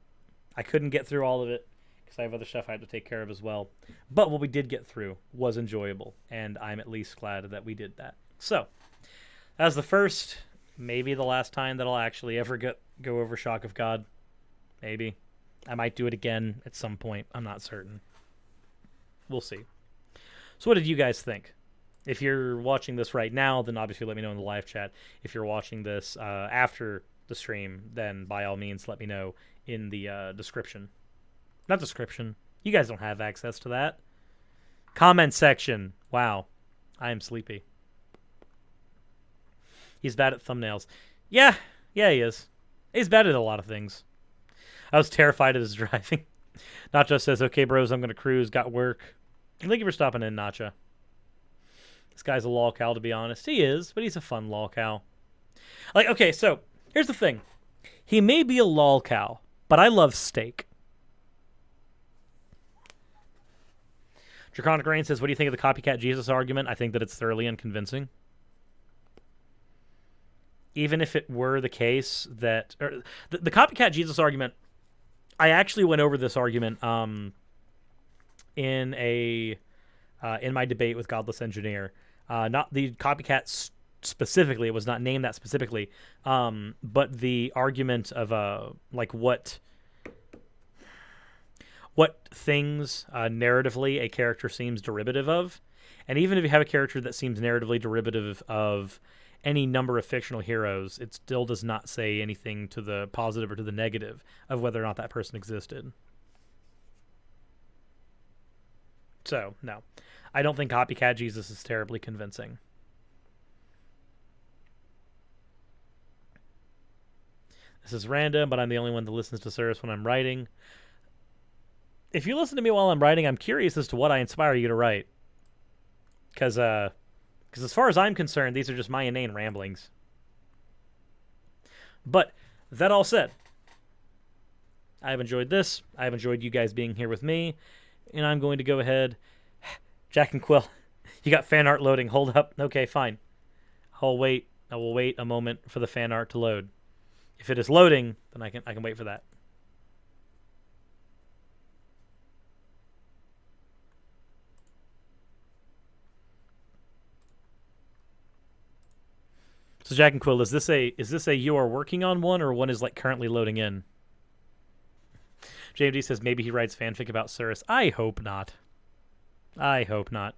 I couldn't get through all of it because I have other stuff I had to take care of as well. But what we did get through was enjoyable, and I'm at least glad that we did that. So, that was the first, maybe the last time that I'll actually ever go over Shock of God. Maybe. I might do it again at some point. I'm not certain. We'll see. So what did you guys think? If you're watching this right now, then obviously let me know in the live chat. If you're watching this after the stream, then by all means let me know in the description. Not description. You guys don't have access to that. Comment section. Wow. I am sleepy. He's bad at thumbnails. Yeah, he is. He's bad at a lot of things. I was terrified of his driving. Nacho says, okay, bros, I'm going to cruise. Got work. Thank you for stopping in, Nacho. This guy's a lolcow, to be honest. He is, but he's a fun lolcow. Like, okay, so here's the thing. He may be a lolcow, but I love steak. Draconic Rain says, what do you think of the copycat Jesus argument? I think that it's thoroughly unconvincing. Even if it were the case that... the copycat Jesus argument, I actually went over this argument in my debate with Godless Engineer. Not the copycat specifically, it was not named that specifically, but the argument of like what things narratively a character seems derivative of. And even if you have a character that seems narratively derivative of any number of fictional heroes, it still does not say anything to the positive or to the negative of whether or not that person existed. So, no. I don't think Copycat Jesus is terribly convincing. This is random, but I'm the only one that listens to Cirrus when I'm writing. If you listen to me while I'm writing, I'm curious as to what I inspire you to write. Because as far as I'm concerned, these are just my inane ramblings. But that all said, I've enjoyed this. I've enjoyed you guys being here with me. And I'm going to go ahead. Jack and Quill, You got fan art loading. Hold up. Okay, fine. I'll wait. I will wait a moment for the fan art to load. If it is loading, then I can wait for that. So Jack and Quill, is this a you are working on one, or one is like currently loading in? JMD says maybe he writes fanfic about Cirrus. I hope not. I hope not.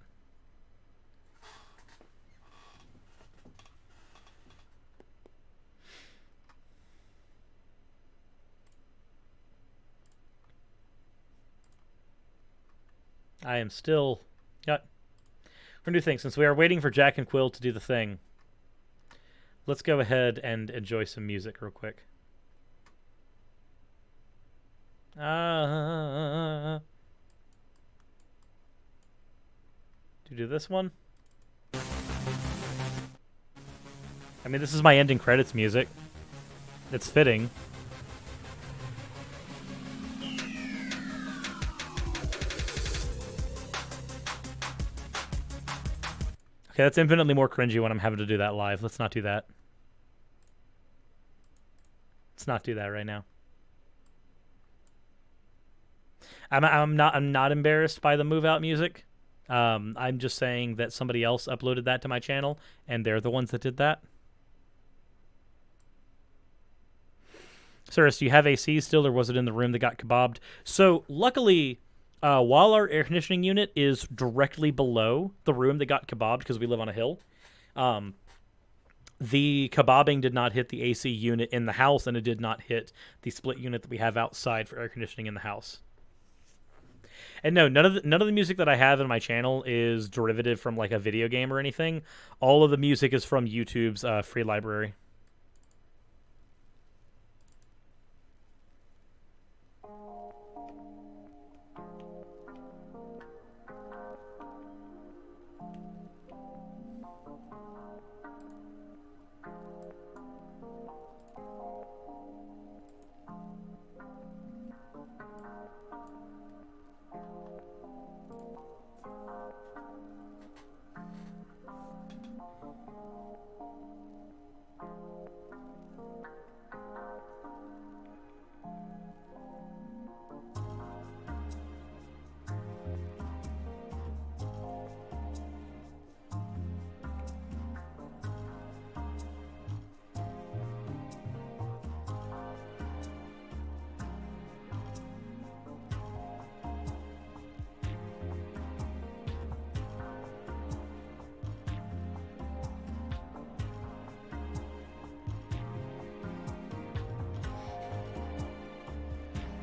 I am still... Yeah. We're going to do things. Since we are waiting for Jack and Quill to do the thing, let's go ahead and enjoy some music real quick. To do this one? I mean, this is my ending credits music. It's fitting. Okay, that's infinitely more cringy when I'm having to do that live. Let's not do that. Let's not do that right now. I'm not embarrassed by the move out music. I'm just saying that somebody else uploaded that to my channel, and they're the ones that did that. Cirrus, do you have AC still, or was it in the room that got kebabbed? So, luckily, while our air conditioning unit is directly below the room that got kebabbed because we live on a hill, the kebabbing did not hit the AC unit in the house, and it did not hit the split unit that we have outside for air conditioning in the house. And no, none of the music that I have in my channel is derivative from like a video game or anything. All of the music is from YouTube's free library.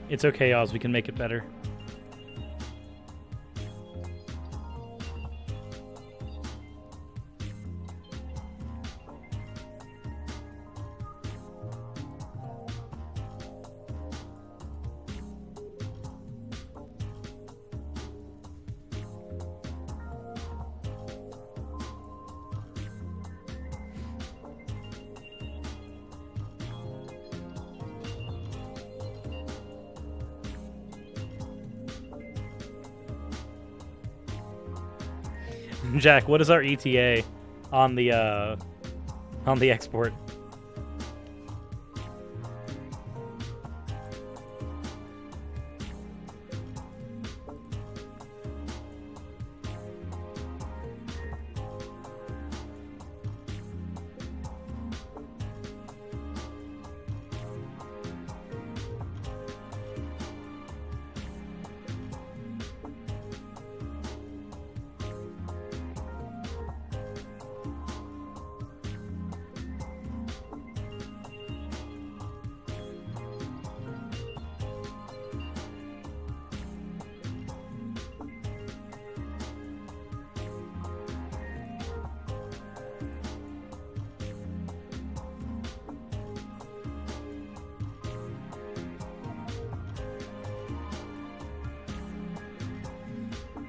It's okay, Oz. We can make it better. Jack, what is our ETA on the export?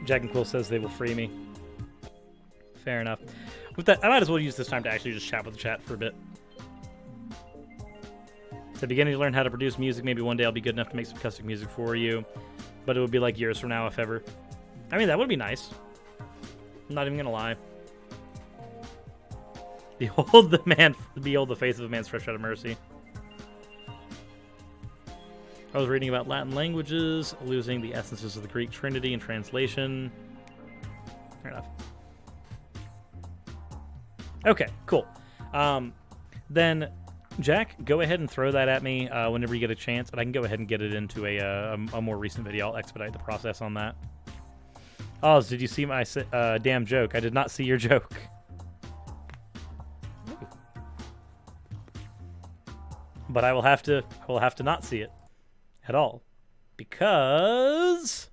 Jack and Quill says they will free me. Fair enough. With that, I might as well use this time to actually just chat with the chat for a bit. So beginning to learn how to produce music. Maybe one day I'll be good enough to make some custom music for you. But it would be like years from now, if ever. I mean, that would be nice. I'm not even gonna lie. Behold the face of a man stretched out of mercy. I was reading about Latin languages, losing the essences of the Greek Trinity in translation. Fair enough. Okay, cool. Then, Jack, go ahead and throw that at me whenever you get a chance, and I can go ahead and get it into a more recent video. I'll expedite the process on that. Oz, did you see my damn joke? I did not see your joke. But I will have to not see it at all, because